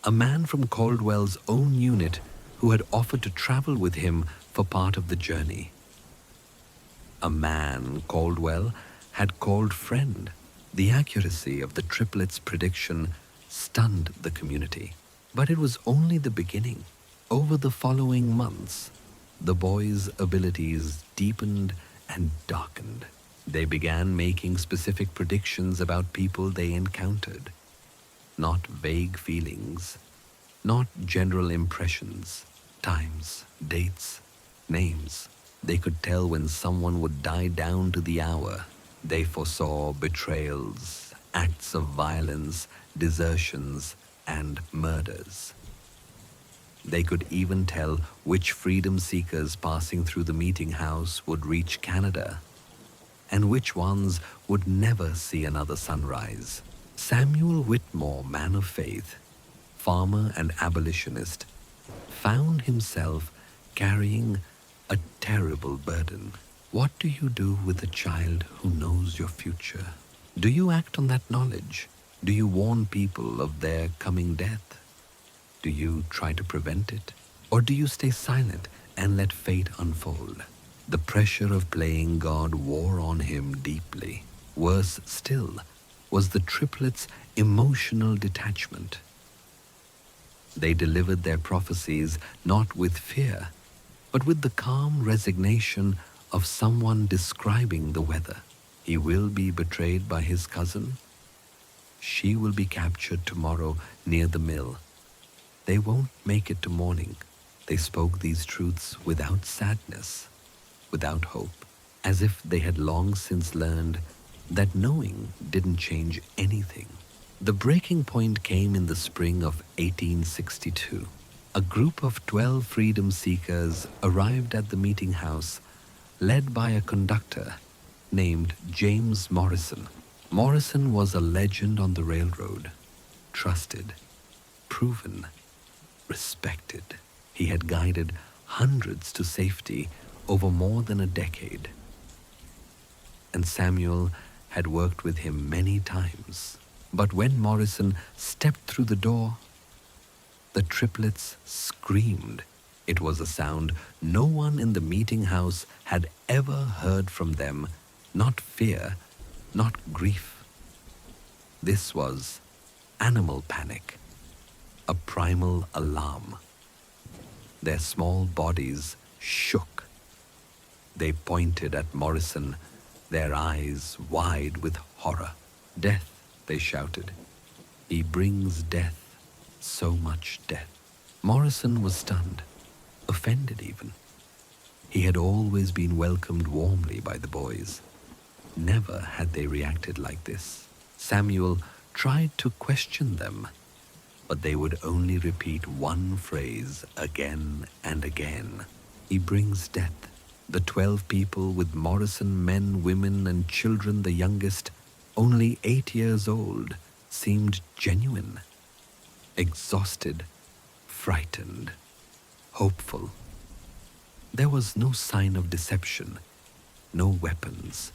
a man from Caldwell's own unit who had offered to travel with him for part of the journey. A man Caldwell had called friend. The accuracy of the Triplets' prediction stunned the community. But it was only the beginning. Over the following months, the boys' abilities deepened and darkened. They began making specific predictions about people they encountered. Not vague feelings, not general impressions, times, dates, names. They could tell when someone would die down to the hour. They foresaw betrayals, acts of violence, desertions, and murders. They could even tell which freedom seekers passing through the meeting house would reach Canada and which ones would never see another sunrise. Samuel Whitmore, man of faith, farmer and abolitionist, found himself carrying a terrible burden. What do you do with a child who knows your future? Do you act on that knowledge? Do you warn people of their coming death? Do you try to prevent it? Or do you stay silent and let fate unfold? The pressure of playing God wore on him deeply. Worse still was the triplets' emotional detachment. They delivered their prophecies not with fear, but with the calm resignation of someone describing the weather. He will be betrayed by his cousin. She will be captured tomorrow near the mill. They won't make it to morning. They spoke these truths without sadness, without hope, as if they had long since learned that knowing didn't change anything. The breaking point came in the spring of 1862. A group of 12 freedom seekers arrived at the meeting house, led by a conductor named James Morrison. Morrison was a legend on the railroad, trusted, proven, respected. He had guided hundreds to safety over more than a decade. And Samuel had worked with him many times. But when Morrison stepped through the door, the triplets screamed. It was a sound no one in the meeting house had ever heard from them. Not fear, not grief. This was animal panic, a primal alarm. Their small bodies shook. They pointed at Morrison, their eyes wide with horror. "Death," they shouted. "He brings death, so much death." Morrison was stunned, offended even. He had always been welcomed warmly by the boys. Never had they reacted like this. Samuel tried to question them, but they would only repeat one phrase again and again. "He brings death." The 12 people with Morrison, men, women, and children, the youngest, only 8 years old, seemed genuine, exhausted, frightened, hopeful. There was no sign of deception, no weapons,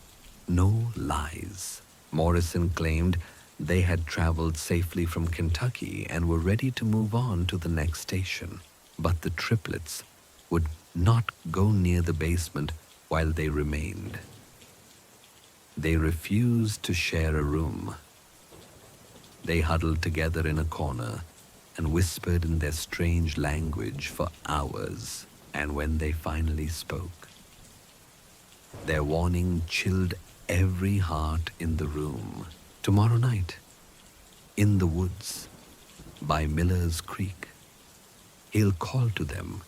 no lies. Morrison claimed they had traveled safely from Kentucky and were ready to move on to the next station. But the triplets would not go near the basement while they remained. They refused to share a room. They huddled together in a corner, and whispered in their strange language for hours. And when they finally spoke, their warning chilled every heart in the room. Tomorrow night, in the woods, by Miller's Creek, he'll call to them.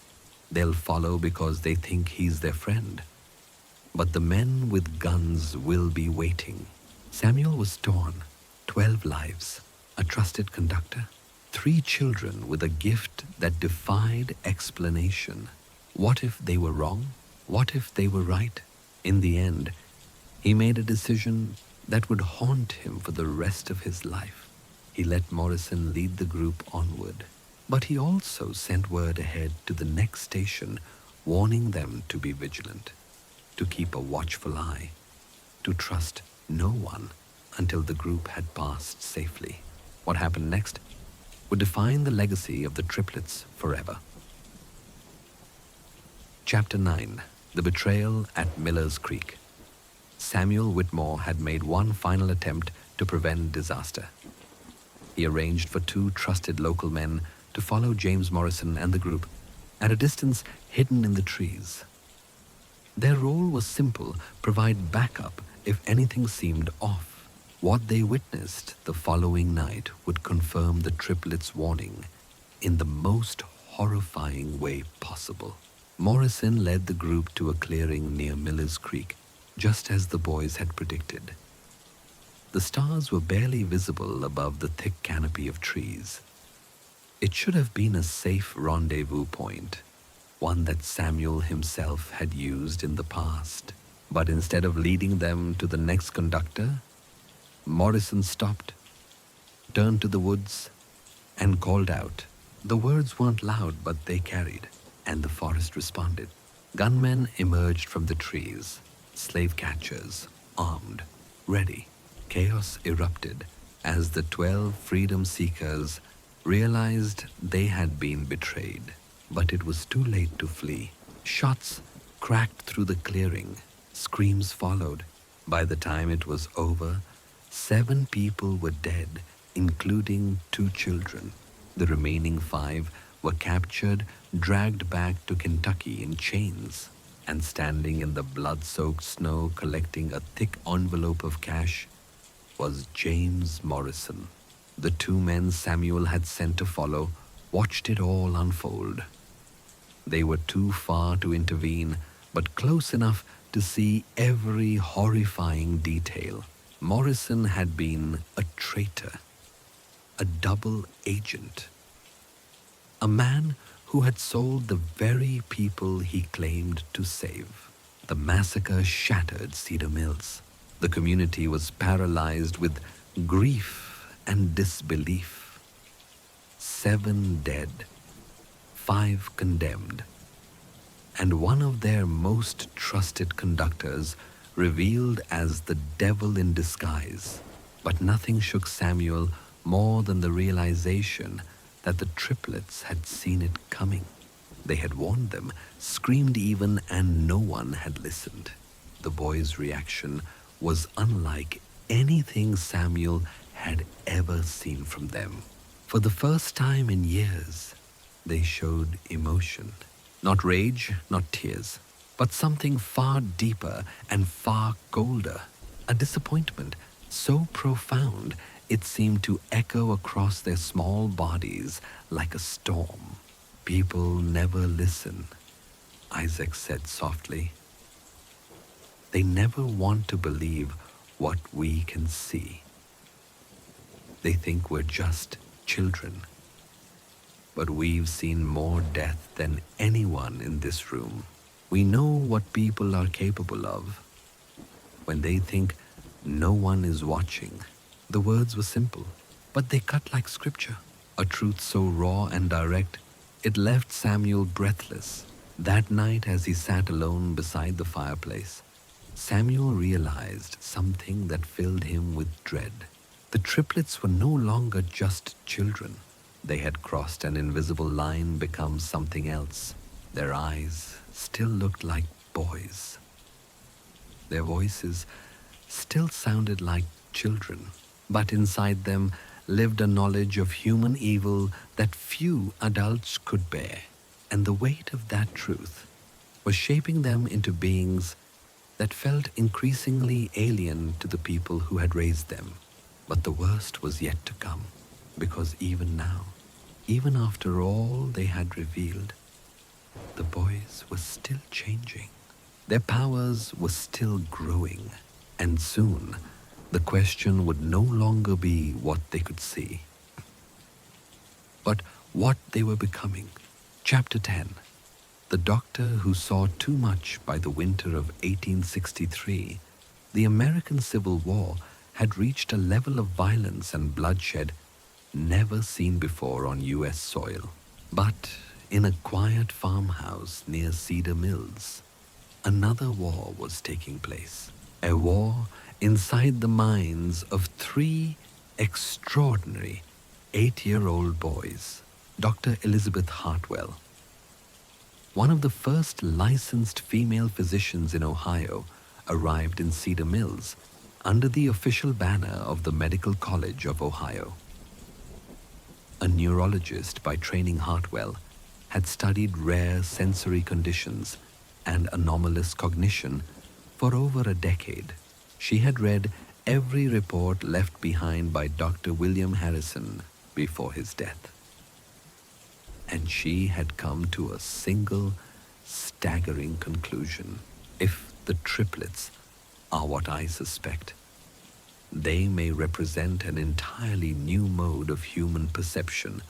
They'll follow because they think he's their friend. But the men with guns will be waiting. Samuel was torn. 12 lives, a trusted conductor, 3 children with a gift that defied explanation. What if they were wrong? What if they were right? In the end, he made a decision that would haunt him for the rest of his life. He let Morrison lead the group onward, but he also sent word ahead to the next station, warning them to be vigilant, to keep a watchful eye, to trust no one until the group had passed safely. What happened next would define the legacy of the Triplets forever. Chapter 9. The Betrayal at Miller's Creek. Samuel Whitmore had made one final attempt to prevent disaster. He arranged for 2 trusted local men to follow James Morrison and the group at a distance hidden in the trees. Their role was simple: provide backup if anything seemed off. What they witnessed the following night would confirm the Triplets' warning in the most horrifying way possible. Morrison led the group to a clearing near Miller's Creek, just as the boys had predicted. The stars were barely visible above the thick canopy of trees. It should have been a safe rendezvous point, one that Samuel himself had used in the past. But instead of leading them to the next conductor, Morrison stopped, turned to the woods, and called out. The words weren't loud, but they carried, and the forest responded. Gunmen emerged from the trees, slave catchers, armed, ready. Chaos erupted as the 12 freedom seekers realized they had been betrayed. But it was too late to flee. Shots cracked through the clearing. Screams followed. By the time it was over, 7 people were dead, including 2 children. The remaining 5 were captured, dragged back to Kentucky in chains, and standing in the blood-soaked snow collecting a thick envelope of cash was James Morrison. The 2 men Samuel had sent to follow watched it all unfold. They were too far to intervene, but close enough to see every horrifying detail. Morrison had been a traitor, a double agent, a man who had sold the very people he claimed to save. The massacre shattered Cedar Mills. The community was paralyzed with grief and disbelief. 7 dead, 5 condemned, and one of their most trusted conductors revealed as the devil in disguise. But nothing shook Samuel more than the realization that the Triplets had seen it coming. They had warned them, screamed even, and no one had listened. The boys' reaction was unlike anything Samuel had ever seen from them. For the first time in years, they showed emotion. Not rage, not tears, but something far deeper and far colder. A disappointment so profound it seemed to echo across their small bodies like a storm. People never listen, Isaac said softly. They never want to believe what we can see. They think we're just children. But we've seen more death than anyone in this room. We know what people are capable of when they think no one is watching. The words were simple, but they cut like scripture. A truth so raw and direct, it left Samuel breathless. That night, as he sat alone beside the fireplace, Samuel realized something that filled him with dread. The Triplets were no longer just children. They had crossed an invisible line, become something else. Their eyes still looked like boys. Their voices still sounded like children, but inside them lived a knowledge of human evil that few adults could bear, and the weight of that truth was shaping them into beings that felt increasingly alien to the people who had raised them. But the worst was yet to come, because even now, even after all they had revealed, the boys were still changing. Their powers were still growing, and soon the question would no longer be what they could see, but what they were becoming. Chapter 10. The Doctor Who Saw Too Much. By the winter of 1863, the American Civil War had reached a level of violence and bloodshed never seen before on U.S. soil. But in a quiet farmhouse near Cedar Mills, another war was taking place. A war inside the minds of three extraordinary 8-year-old boys. Dr. Elizabeth Hartwell, one of the first licensed female physicians in Ohio, arrived in Cedar Mills under the official banner of the Medical College of Ohio. A neurologist by training, Hartwell had studied rare sensory conditions and anomalous cognition for over a decade. She had read every report left behind by Dr. William Harrison before his death. And she had come to a single, staggering conclusion. If the triplets are what I suspect, they may represent an entirely new mode of human perception,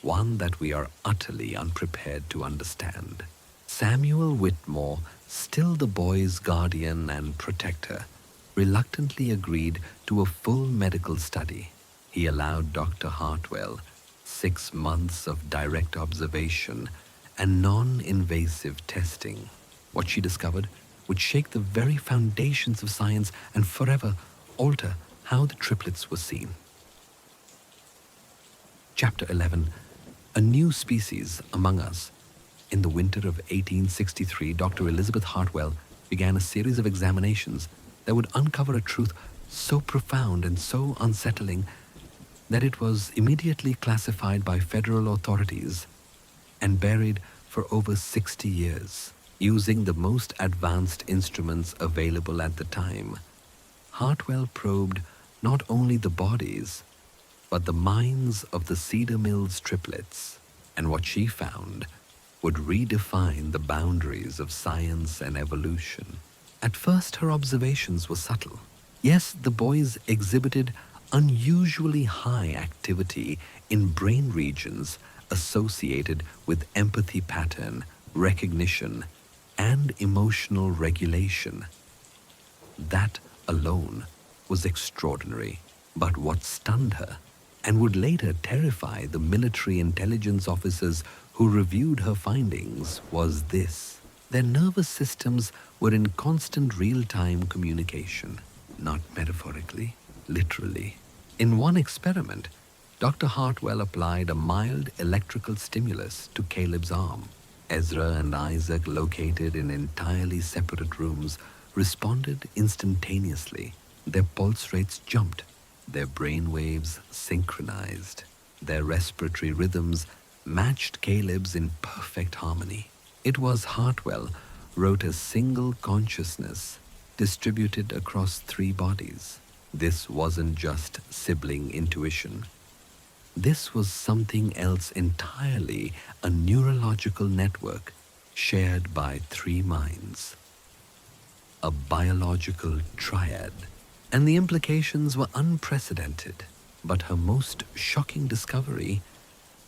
one that we are utterly unprepared to understand. Samuel Whitmore, still the boy's guardian and protector, reluctantly agreed to a full medical study. He allowed Dr. Hartwell 6 months of direct observation and non-invasive testing. What she discovered would shake the very foundations of science and forever alter how the triplets were seen. Chapter 11. A New Species Among Us. In the winter of 1863, Dr. Elizabeth Hartwell began a series of examinations that would uncover a truth so profound and so unsettling that it was immediately classified by federal authorities and buried for over 60 years. Using the most advanced instruments available at the time, Hartwell probed not only the bodies, but the minds of the Cedar Mills triplets, and what she found would redefine the boundaries of science and evolution. At first, her observations were subtle. Yes, the boys exhibited unusually high activity in brain regions associated with empathy pattern, recognition, and emotional regulation. That alone was extraordinary. But what stunned her, and would later terrify the military intelligence officers who reviewed her findings, was this: their nervous systems were in constant real-time communication, not metaphorically, literally. In one experiment, Dr. Hartwell applied a mild electrical stimulus to Caleb's arm. Ezra and Isaac, located in entirely separate rooms, responded instantaneously. Their pulse rates jumped, their brain waves synchronized, their respiratory rhythms matched Caleb's in perfect harmony. It was, Hartwell wrote, a single consciousness distributed across 3 bodies. This wasn't just sibling intuition. This was something else entirely, a neurological network shared by 3 minds. A biological triad. And the implications were unprecedented. But her most shocking discovery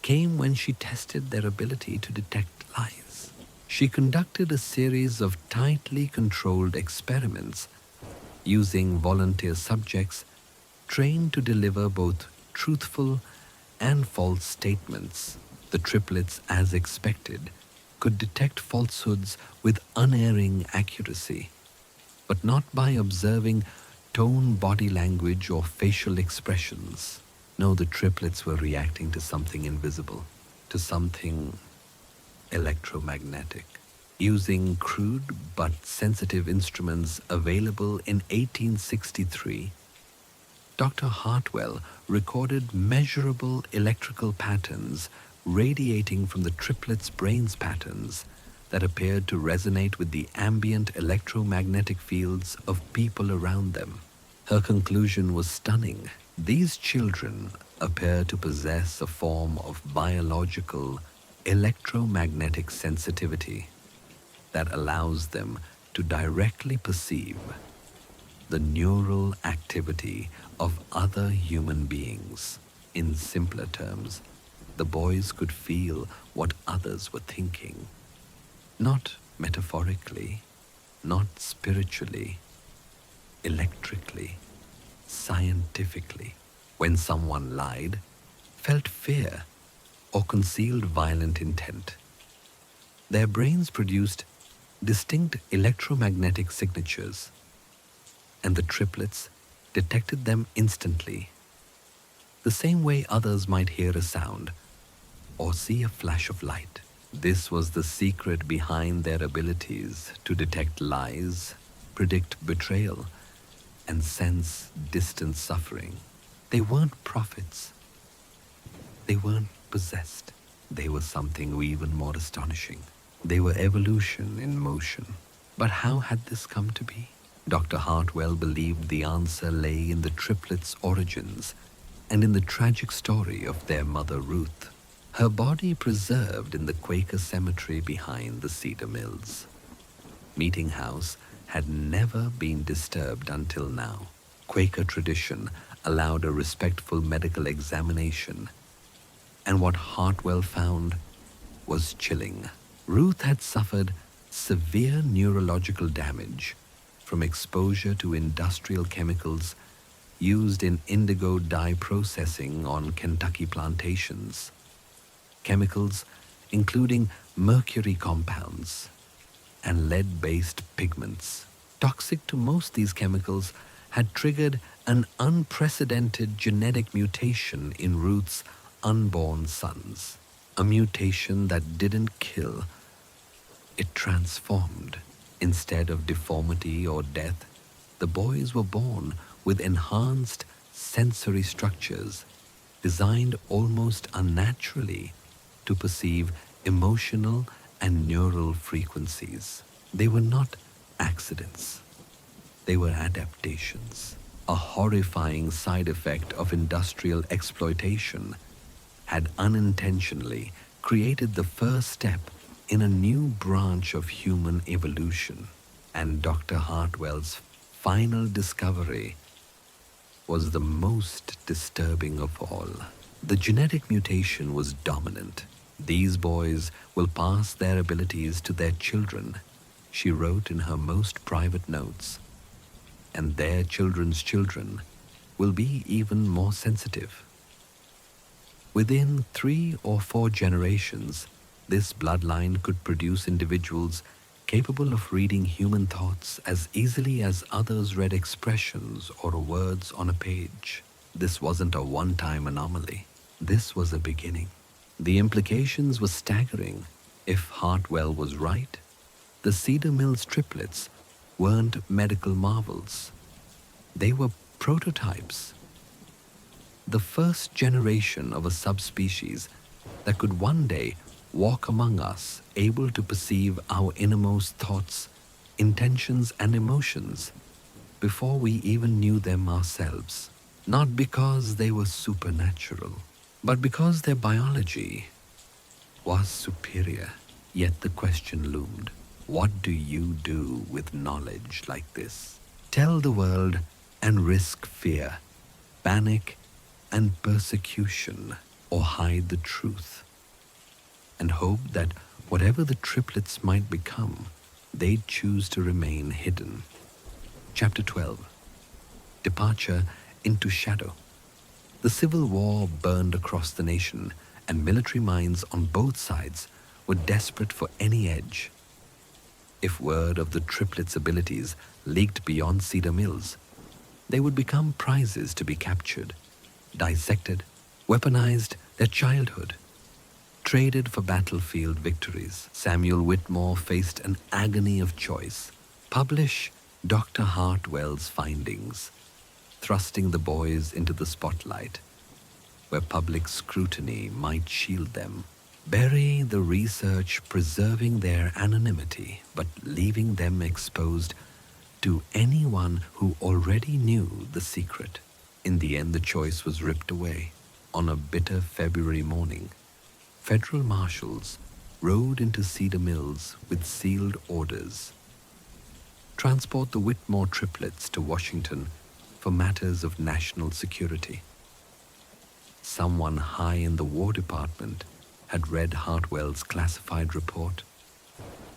came when she tested their ability to detect lies. She conducted a series of tightly controlled experiments using volunteer subjects trained to deliver both truthful and false statements. The triplets, as expected, could detect falsehoods with unerring accuracy, but not by observing tone, body language, or facial expressions. No, the triplets were reacting to something invisible, to something electromagnetic. Using crude but sensitive instruments available in 1863, Dr. Hartwell recorded measurable electrical patterns radiating from the triplets' brains patterns that appeared to resonate with the ambient electromagnetic fields of people around them. Her conclusion was stunning. These children appear to possess a form of biological electromagnetic sensitivity that allows them to directly perceive the neural activity of other human beings. In simpler terms, the boys could feel what others were thinking. Not metaphorically, not spiritually, electrically, scientifically. When someone lied, felt fear, or concealed violent intent, their brains produced distinct electromagnetic signatures, and the triplets detected them instantly, the same way others might hear a sound or see a flash of light. This was the secret behind their abilities to detect lies, predict betrayal, and sense distant suffering. They weren't prophets. They weren't possessed. They were something even more astonishing. They were evolution in motion. But how had this come to be? Dr. Hartwell believed the answer lay in the triplets' origins and in the tragic story of their mother Ruth. Her body preserved in the Quaker cemetery behind the Cedar Mills. Meeting House had never been disturbed until now. Quaker tradition allowed a respectful medical examination, and what Hartwell found was chilling. Ruth had suffered severe neurological damage from exposure to industrial chemicals used in indigo dye processing on Kentucky plantations. Chemicals including mercury compounds and lead-based pigments. Toxic to most these chemicals had triggered an unprecedented genetic mutation in Ruth's unborn sons. A mutation that didn't kill, it transformed. Instead of deformity or death, the boys were born with enhanced sensory structures designed almost unnaturally to perceive emotional and neural frequencies. They were not accidents. They were adaptations. A horrifying side effect of industrial exploitation had unintentionally created the first step in a new branch of human evolution. And Dr. Hartwell's final discovery was the most disturbing of all. The genetic mutation was dominant. These boys will pass their abilities to their children, she wrote in her most private notes, and their children's children will be even more sensitive. Within 3 or 4 generations, this bloodline could produce individuals capable of reading human thoughts as easily as others read expressions or words on a page. This wasn't a one-time anomaly. This was a beginning. The implications were staggering. If Hartwell was right, the Cedar Mills triplets weren't medical marvels. They were prototypes. The first generation of a subspecies that could one day walk among us, able to perceive our innermost thoughts, intentions, and emotions before we even knew them ourselves. Not because they were supernatural, but because their biology was superior. Yet the question loomed, what do you do with knowledge like this? Tell the world and risk fear, panic, and persecution, or hide the truth and hope that whatever the triplets might become, they'd choose to remain hidden. Chapter 12. Departure into Shadow. The Civil War burned across the nation, and military minds on both sides were desperate for any edge. If word of the triplets' abilities leaked beyond Cedar Mills, they would become prizes to be captured, dissected, weaponized, their childhood traded for battlefield victories. Samuel Whitmore faced an agony of choice. Publish Dr. Hartwell's findings, thrusting the boys into the spotlight, where public scrutiny might shield them. Bury the research, preserving their anonymity, but leaving them exposed to anyone who already knew the secret. In the end, the choice was ripped away. On a bitter February morning, federal marshals rode into Cedar Mills with sealed orders. Transport the Whitmore triplets to Washington for matters of national security. Someone high in the War Department had read Hartwell's classified report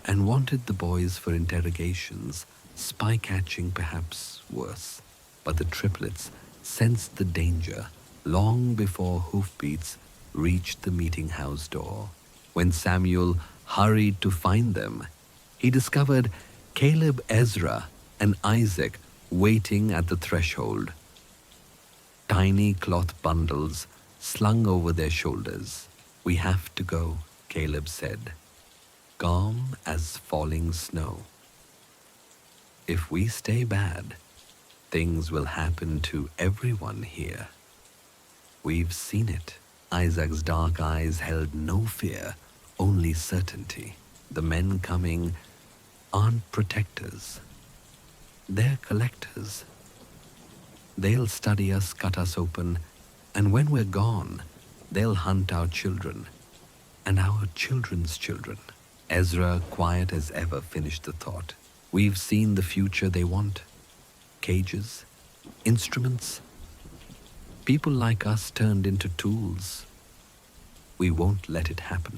and wanted the boys for interrogations, spy-catching perhaps worse. But the triplets sensed the danger long before hoofbeats reached the meeting house door. When Samuel hurried to find them, he discovered Caleb, Ezra, and Isaac waiting at the threshold, tiny cloth bundles slung over their shoulders. "We have to go," Caleb said, calm as falling snow. "If we stay bad, things will happen to everyone here. We've seen it." Isaac's dark eyes held no fear, only certainty. "The men coming aren't protectors. They're collectors. They'll study us, cut us open, and when we're gone, they'll hunt our children and our children's children." Ezra, quiet as ever, finished the thought. "We've seen the future they want. Cages, instruments, people like us turned into tools. We won't let it happen."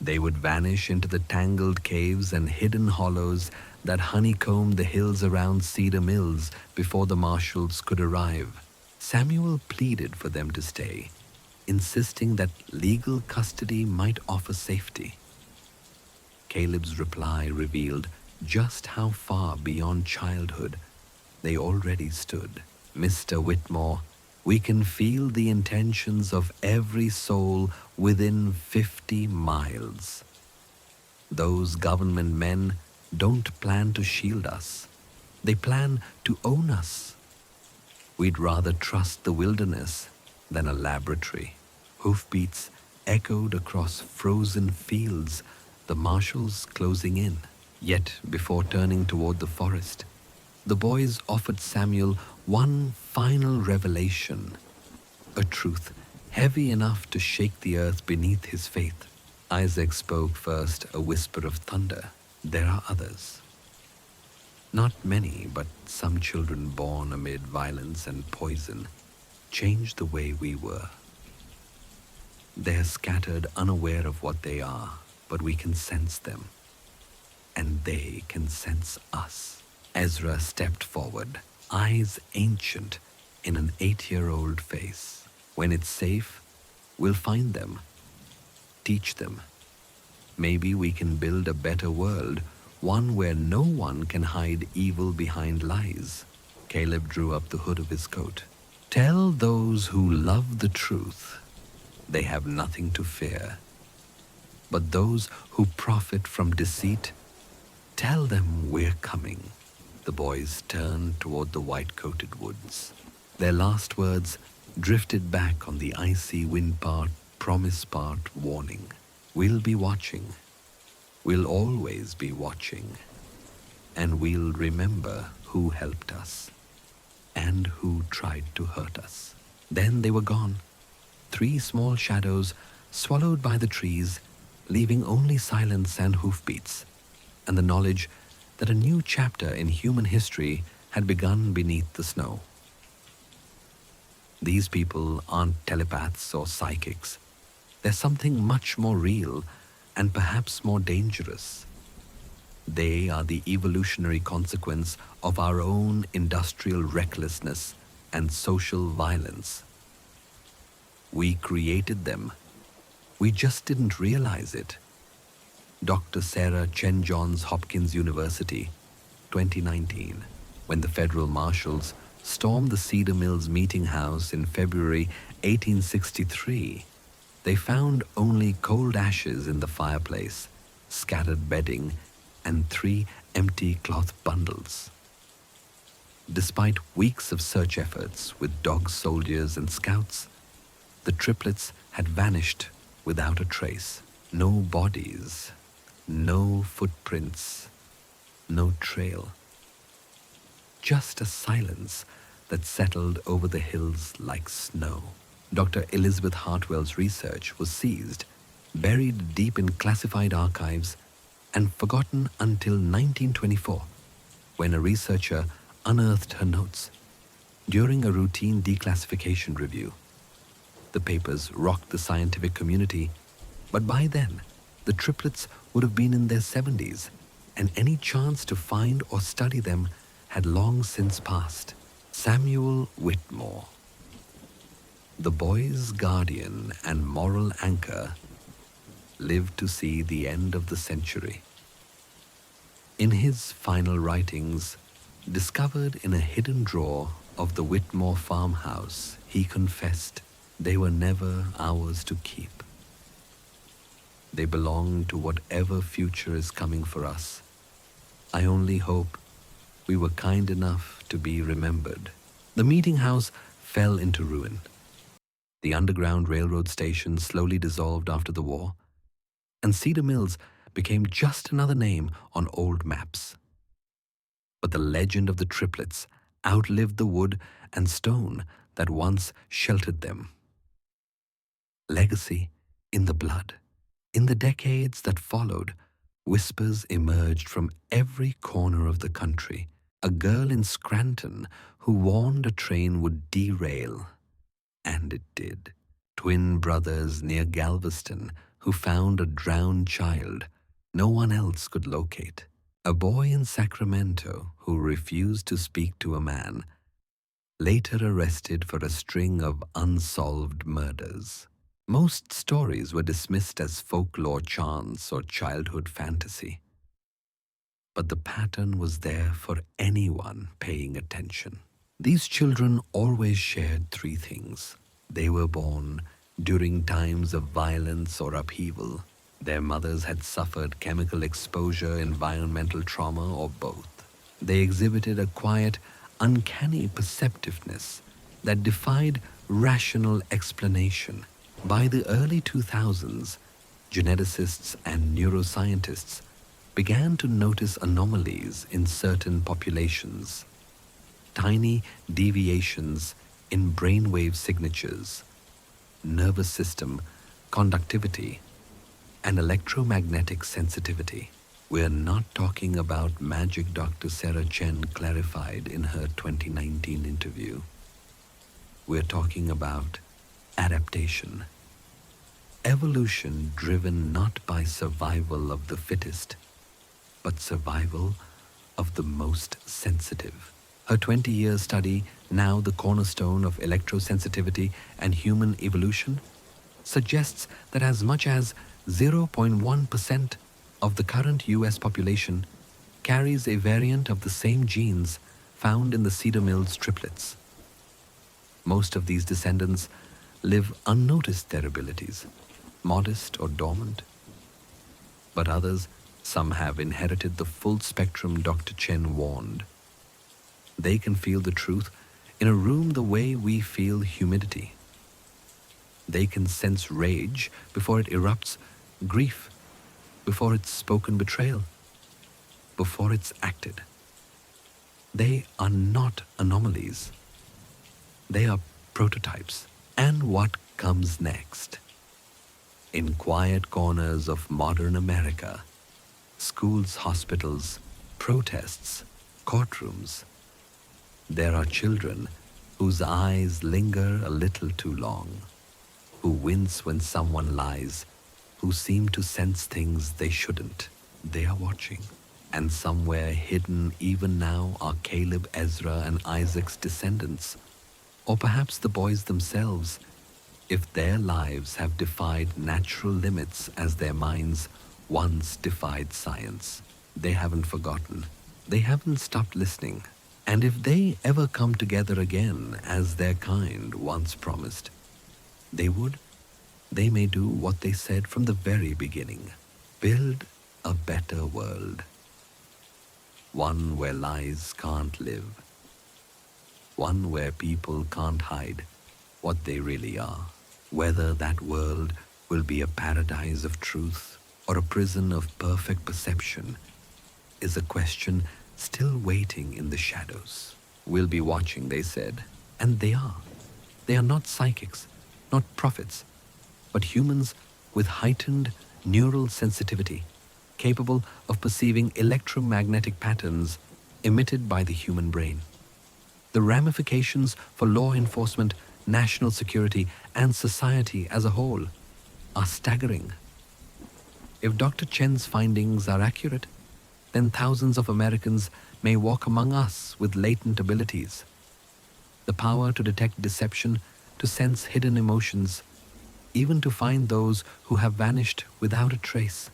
They would vanish into the tangled caves and hidden hollows that honeycombed the hills around Cedar Mills before the marshals could arrive. Samuel pleaded for them to stay, insisting that legal custody might offer safety. Caleb's reply revealed just how far beyond childhood they already stood. "Mr. Whitmore, we can feel the intentions of every soul within 50 miles. Those government men don't plan to shield us. They plan to own us. We'd rather trust the wilderness than a laboratory." Hoofbeats echoed across frozen fields, the marshals closing in. Yet, before turning toward the forest, the boys offered Samuel one final revelation, a truth heavy enough to shake the earth beneath his faith. Isaac spoke first, a whisper of thunder. "There are others. Not many, but some children born amid violence and poison changed the way we were. They're scattered, unaware of what they are, but we can sense them, and they can sense us." Ezra stepped forward, eyes ancient in an 8-year-old face. "When it's safe, we'll find them, teach them. Maybe we can build a better world, one where no one can hide evil behind lies." Caleb drew up the hood of his coat. "Tell those who love the truth they have nothing to fear. But those who profit from deceit, tell them we're coming." The boys turned toward the white-coated woods. Their last words drifted back on the icy wind part, promise part, warning. "We'll be watching. We'll always be watching. And we'll remember who helped us and who tried to hurt us." Then they were gone, 3 small shadows swallowed by the trees, leaving only silence and hoofbeats, and the knowledge that a new chapter in human history had begun beneath the snow. These people aren't telepaths or psychics. They're something much more real and perhaps more dangerous. They are the evolutionary consequence of our own industrial recklessness and social violence. We created them. We just didn't realize it. Dr. Sarah Chen Johns Hopkins University, 2019. When the federal marshals stormed the Cedar Mills meeting house in February 1863, they found only cold ashes in the fireplace, scattered bedding, and 3 empty cloth bundles. Despite weeks of search efforts with dog soldiers and scouts, the triplets had vanished without a trace. No bodies, no footprints, no trail. Just a silence that settled over the hills like snow. Dr. Elizabeth Hartwell's research was seized, buried deep in classified archives, and forgotten until 1924, when a researcher unearthed her notes. During a routine declassification review, the papers rocked the scientific community, but by then, the triplets would have been in their 70s, and any chance to find or study them had long since passed. Samuel Whitmore, the boy's guardian and moral anchor, lived to see the end of the century. In his final writings, discovered in a hidden drawer of the Whitmore farmhouse, he confessed they were never ours to keep. They belong to whatever future is coming for us. I only hope we were kind enough to be remembered. The meeting house fell into ruin. The Underground Railroad station slowly dissolved after the war, and Cedar Mills became just another name on old maps. But the legend of the triplets outlived the wood and stone that once sheltered them. Legacy in the blood. In the decades that followed, whispers emerged from every corner of the country. A girl in Scranton who warned a train would derail, and it did. Twin brothers near Galveston who found a drowned child no one else could locate. A boy in Sacramento who refused to speak to a man, later arrested for a string of unsolved murders. Most stories were dismissed as folklore chants or childhood fantasy. But the pattern was there for anyone paying attention. These children always shared three things. They were born during times of violence or upheaval. Their mothers had suffered chemical exposure, environmental trauma, or both. They exhibited a quiet, uncanny perceptiveness that defied rational explanation. By the early 2000s, geneticists and neuroscientists began to notice anomalies in certain populations, tiny deviations in brainwave signatures, nervous system conductivity, and electromagnetic sensitivity. We're not talking about magic Dr. Sarah Chen clarified in her 2019 interview. We're talking about adaptation. Evolution driven not by survival of the fittest, but survival of the most sensitive. Her 20-year study, now the cornerstone of electrosensitivity and human evolution, suggests that as much as 0.1% of the current US population carries a variant of the same genes found in the Cedar Mills triplets. Most of these descendants live unnoticed their abilities, modest or dormant. But others, some have inherited the full spectrum Dr. Chen warned. They can feel the truth in a room the way we feel humidity. They can sense rage before it erupts, grief before it's spoken betrayal, before it's acted. They are not anomalies. They are prototypes. And what comes next? In quiet corners of modern America, schools, hospitals, protests, courtrooms, there are children whose eyes linger a little too long, who wince when someone lies, who seem to sense things they shouldn't. They are watching. And somewhere hidden even now are Caleb, Ezra, and Isaac's descendants, or perhaps the boys themselves, if their lives have defied natural limits as their minds once defied science. They haven't forgotten. They haven't stopped listening. And if they ever come together again as their kind once promised, they may do what they said from the very beginning: build a better world. One where lies can't live, one where people can't hide what they really are. Whether that world will be a paradise of truth or a prison of perfect perception is a question still waiting in the shadows. We'll be watching, they said, and they are. They are not psychics, not prophets, but humans with heightened neural sensitivity, capable of perceiving electromagnetic patterns emitted by the human brain. The ramifications for law enforcement, national security, and society as a whole are staggering. If Dr. Chen's findings are accurate, then thousands of Americans may walk among us with latent abilities. The power to detect deception, to sense hidden emotions, even to find those who have vanished without a trace.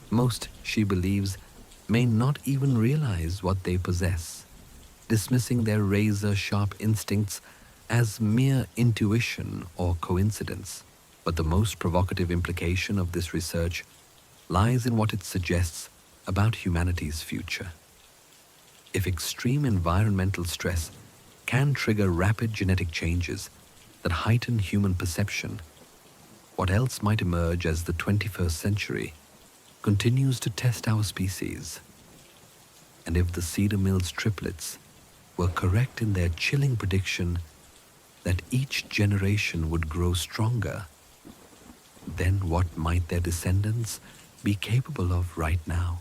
Most, she believes, may not even realize what they possess, dismissing their razor-sharp instincts as mere intuition or coincidence. But the most provocative implication of this research lies in what it suggests about humanity's future. If extreme environmental stress can trigger rapid genetic changes that heighten human perception, what else might emerge as the 21st century continues to test our species? And if the Cedar Mills triplets were correct in their chilling prediction that each generation would grow stronger, then what might their descendants be capable of right now?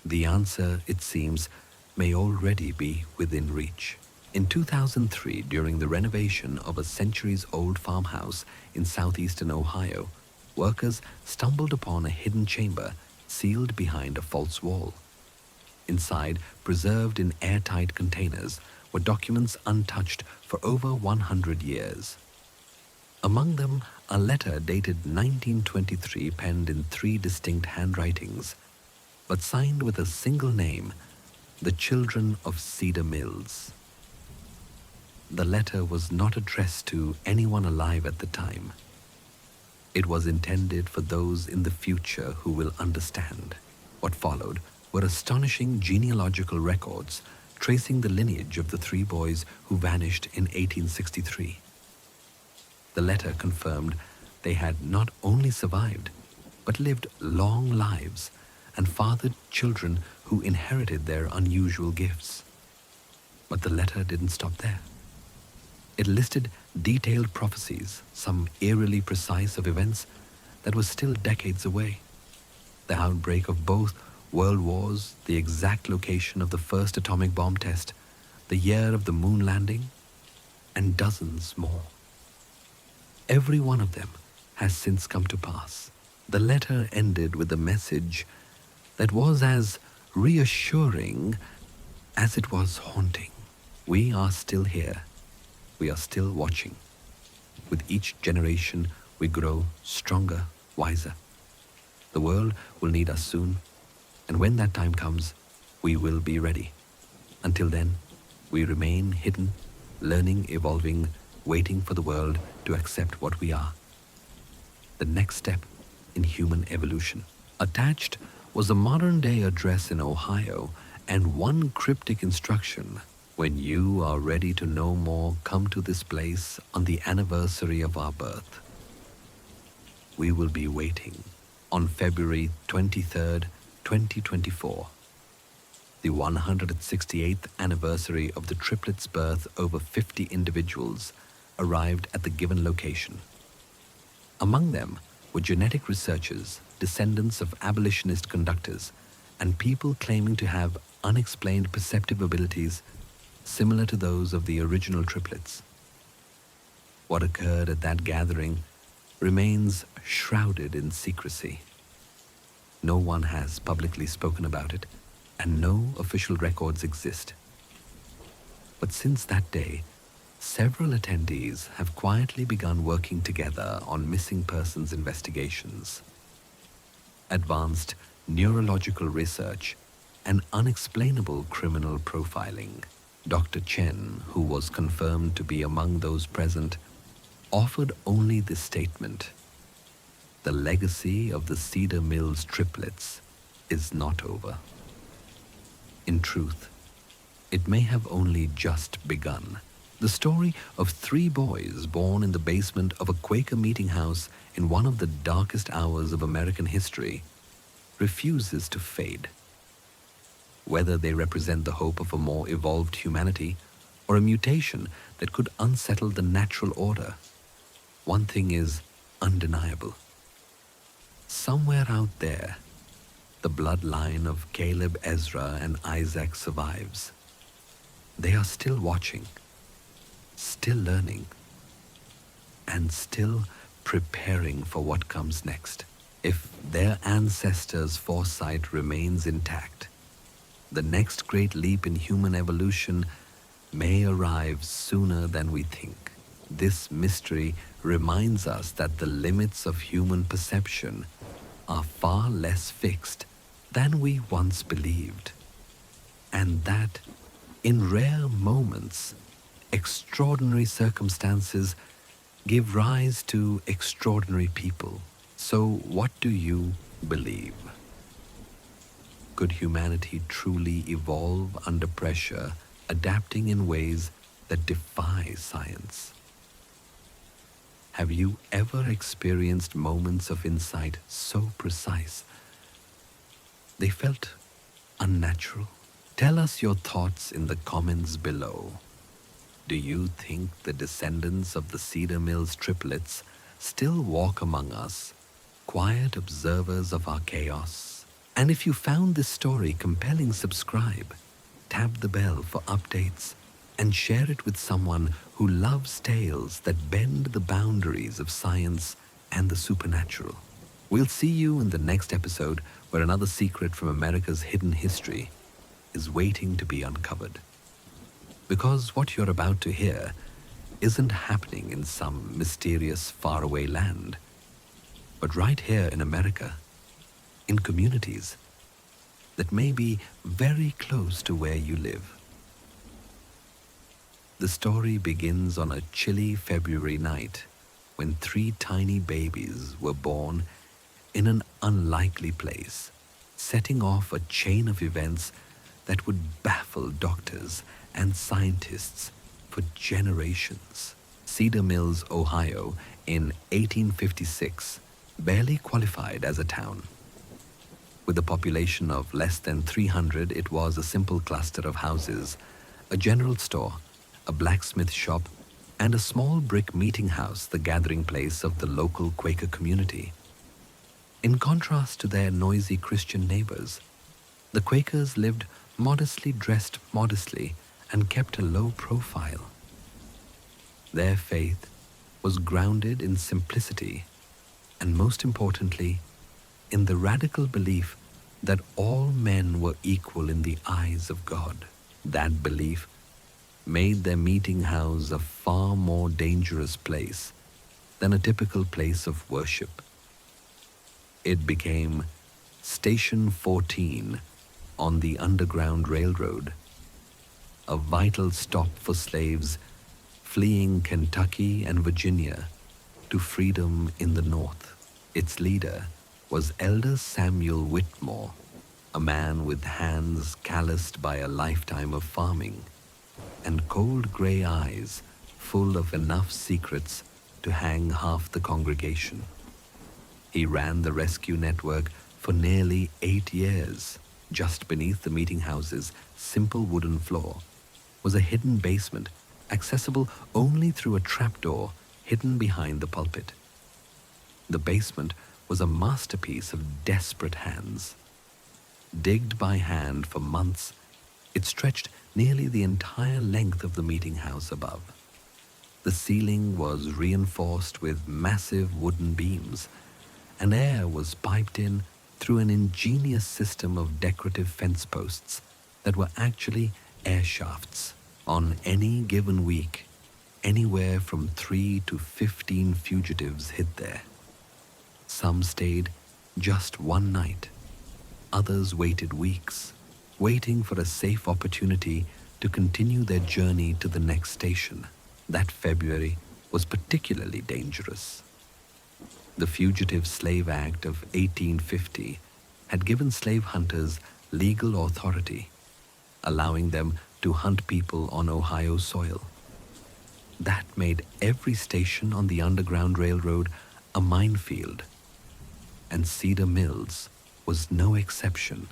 The answer, it seems, may already be within reach. In 2003, during the renovation of a centuries-old farmhouse in southeastern Ohio, workers stumbled upon a hidden chamber sealed behind a false wall. Inside, preserved in airtight containers, were documents untouched for over 100 years. Among them, a letter dated 1923 penned in 3 distinct handwritings, but signed with a single name, the Children of Cedar Mills. The letter was not addressed to anyone alive at the time. It was intended for those in the future who will understand. What followed were astonishing genealogical records tracing the lineage of the 3 boys who vanished in 1863. The letter confirmed they had not only survived, but lived long lives and fathered children who inherited their unusual gifts. But the letter didn't stop there. It listed detailed prophecies, some eerily precise, of events that were still decades away. The outbreak of both world wars, the exact location of the first atomic bomb test, the year of the moon landing, and dozens more. Every one of them has since come to pass. The letter ended with a message that was as reassuring as it was haunting. We are still here. We are still watching. With each generation, we grow stronger, wiser. The world will need us soon, and when that time comes, we will be ready. Until then, we remain hidden, learning, evolving, waiting for the world to accept what we are. The next step in human evolution. Attached was a modern-day address in Ohio and one cryptic instruction: when you are ready to know more, come to this place on the anniversary of our birth. We will be waiting on February 23rd, 2024. The 168th anniversary of the triplets' birth, over 50 individuals arrived at the given location. Among them were genetic researchers, descendants of abolitionist conductors, and people claiming to have unexplained perceptive abilities similar to those of the original triplets. What occurred at that gathering remains shrouded in secrecy. No one has publicly spoken about it, and no official records exist. But since that day, several attendees have quietly begun working together on missing persons investigations. Advanced neurological research and unexplainable criminal profiling. Dr. Chen, who was confirmed to be among those present, offered only this statement: the legacy of the Cedar Mills triplets is not over. In truth, it may have only just begun. The story of three boys born in the basement of a Quaker meeting house in one of the darkest hours of American history refuses to fade. Whether they represent the hope of a more evolved humanity or a mutation that could unsettle the natural order, one thing is undeniable. Somewhere out there, the bloodline of Caleb, Ezra, and Isaac survives. They are still watching, still learning, and still preparing for what comes next. If their ancestors' foresight remains intact, the next great leap in human evolution may arrive sooner than we think. This mystery reminds us that the limits of human perception are far less fixed than we once believed, and that in rare moments, extraordinary circumstances give rise to extraordinary people. So what do you believe? Could humanity truly evolve under pressure, adapting in ways that defy science? Have you ever experienced moments of insight so precise they felt unnatural? Tell us your thoughts in the comments below. Do you think the descendants of the Cedar Mills triplets still walk among us, quiet observers of our chaos? And if you found this story compelling, subscribe, tap the bell for updates, and share it with someone who loves tales that bend the boundaries of science and the supernatural. We'll see you in the next episode, where another secret from America's hidden history is waiting to be uncovered. Because what you're about to hear isn't happening in some mysterious faraway land, but right here in America, in communities that may be very close to where you live. The story begins on a chilly February night when three tiny babies were born in an unlikely place, setting off a chain of events that would baffle doctors and scientists for generations. Cedar Mills, Ohio, in 1856, barely qualified as a town. With a population of less than 300, it was a simple cluster of houses, a general store, a blacksmith shop, and a small brick meeting house, the gathering place of the local Quaker community. In contrast to their noisy Christian neighbors, the Quakers lived modestly, dressed modestly, and kept a low profile. Their faith was grounded in simplicity and, most importantly, in the radical belief that all men were equal in the eyes of God. That belief made their meeting house a far more dangerous place than a typical place of worship. It became Station 14 on the Underground Railroad, a vital stop for slaves fleeing Kentucky and Virginia to freedom in the North. Its leader was Elder Samuel Whitmore, a man with hands calloused by a lifetime of farming and cold gray eyes full of enough secrets to hang half the congregation. He ran the rescue network for nearly 8 years. Just beneath the meeting house's simple wooden floor was a hidden basement, accessible only through a trapdoor hidden behind the pulpit. The basement was a masterpiece of desperate hands. Digged by hand for months, it stretched nearly the entire length of the meeting house above. The ceiling was reinforced with massive wooden beams, and air was piped in through an ingenious system of decorative fence posts that were actually air shafts. On any given week, anywhere from 3 to 15 fugitives hid there. Some stayed just one night. Others waited weeks, waiting for a safe opportunity to continue their journey to the next station. That February was particularly dangerous. The Fugitive Slave Act of 1850 had given slave hunters legal authority, allowing them to hunt people on Ohio soil. That made every station on the Underground Railroad a minefield, and Cedar Mills was no exception.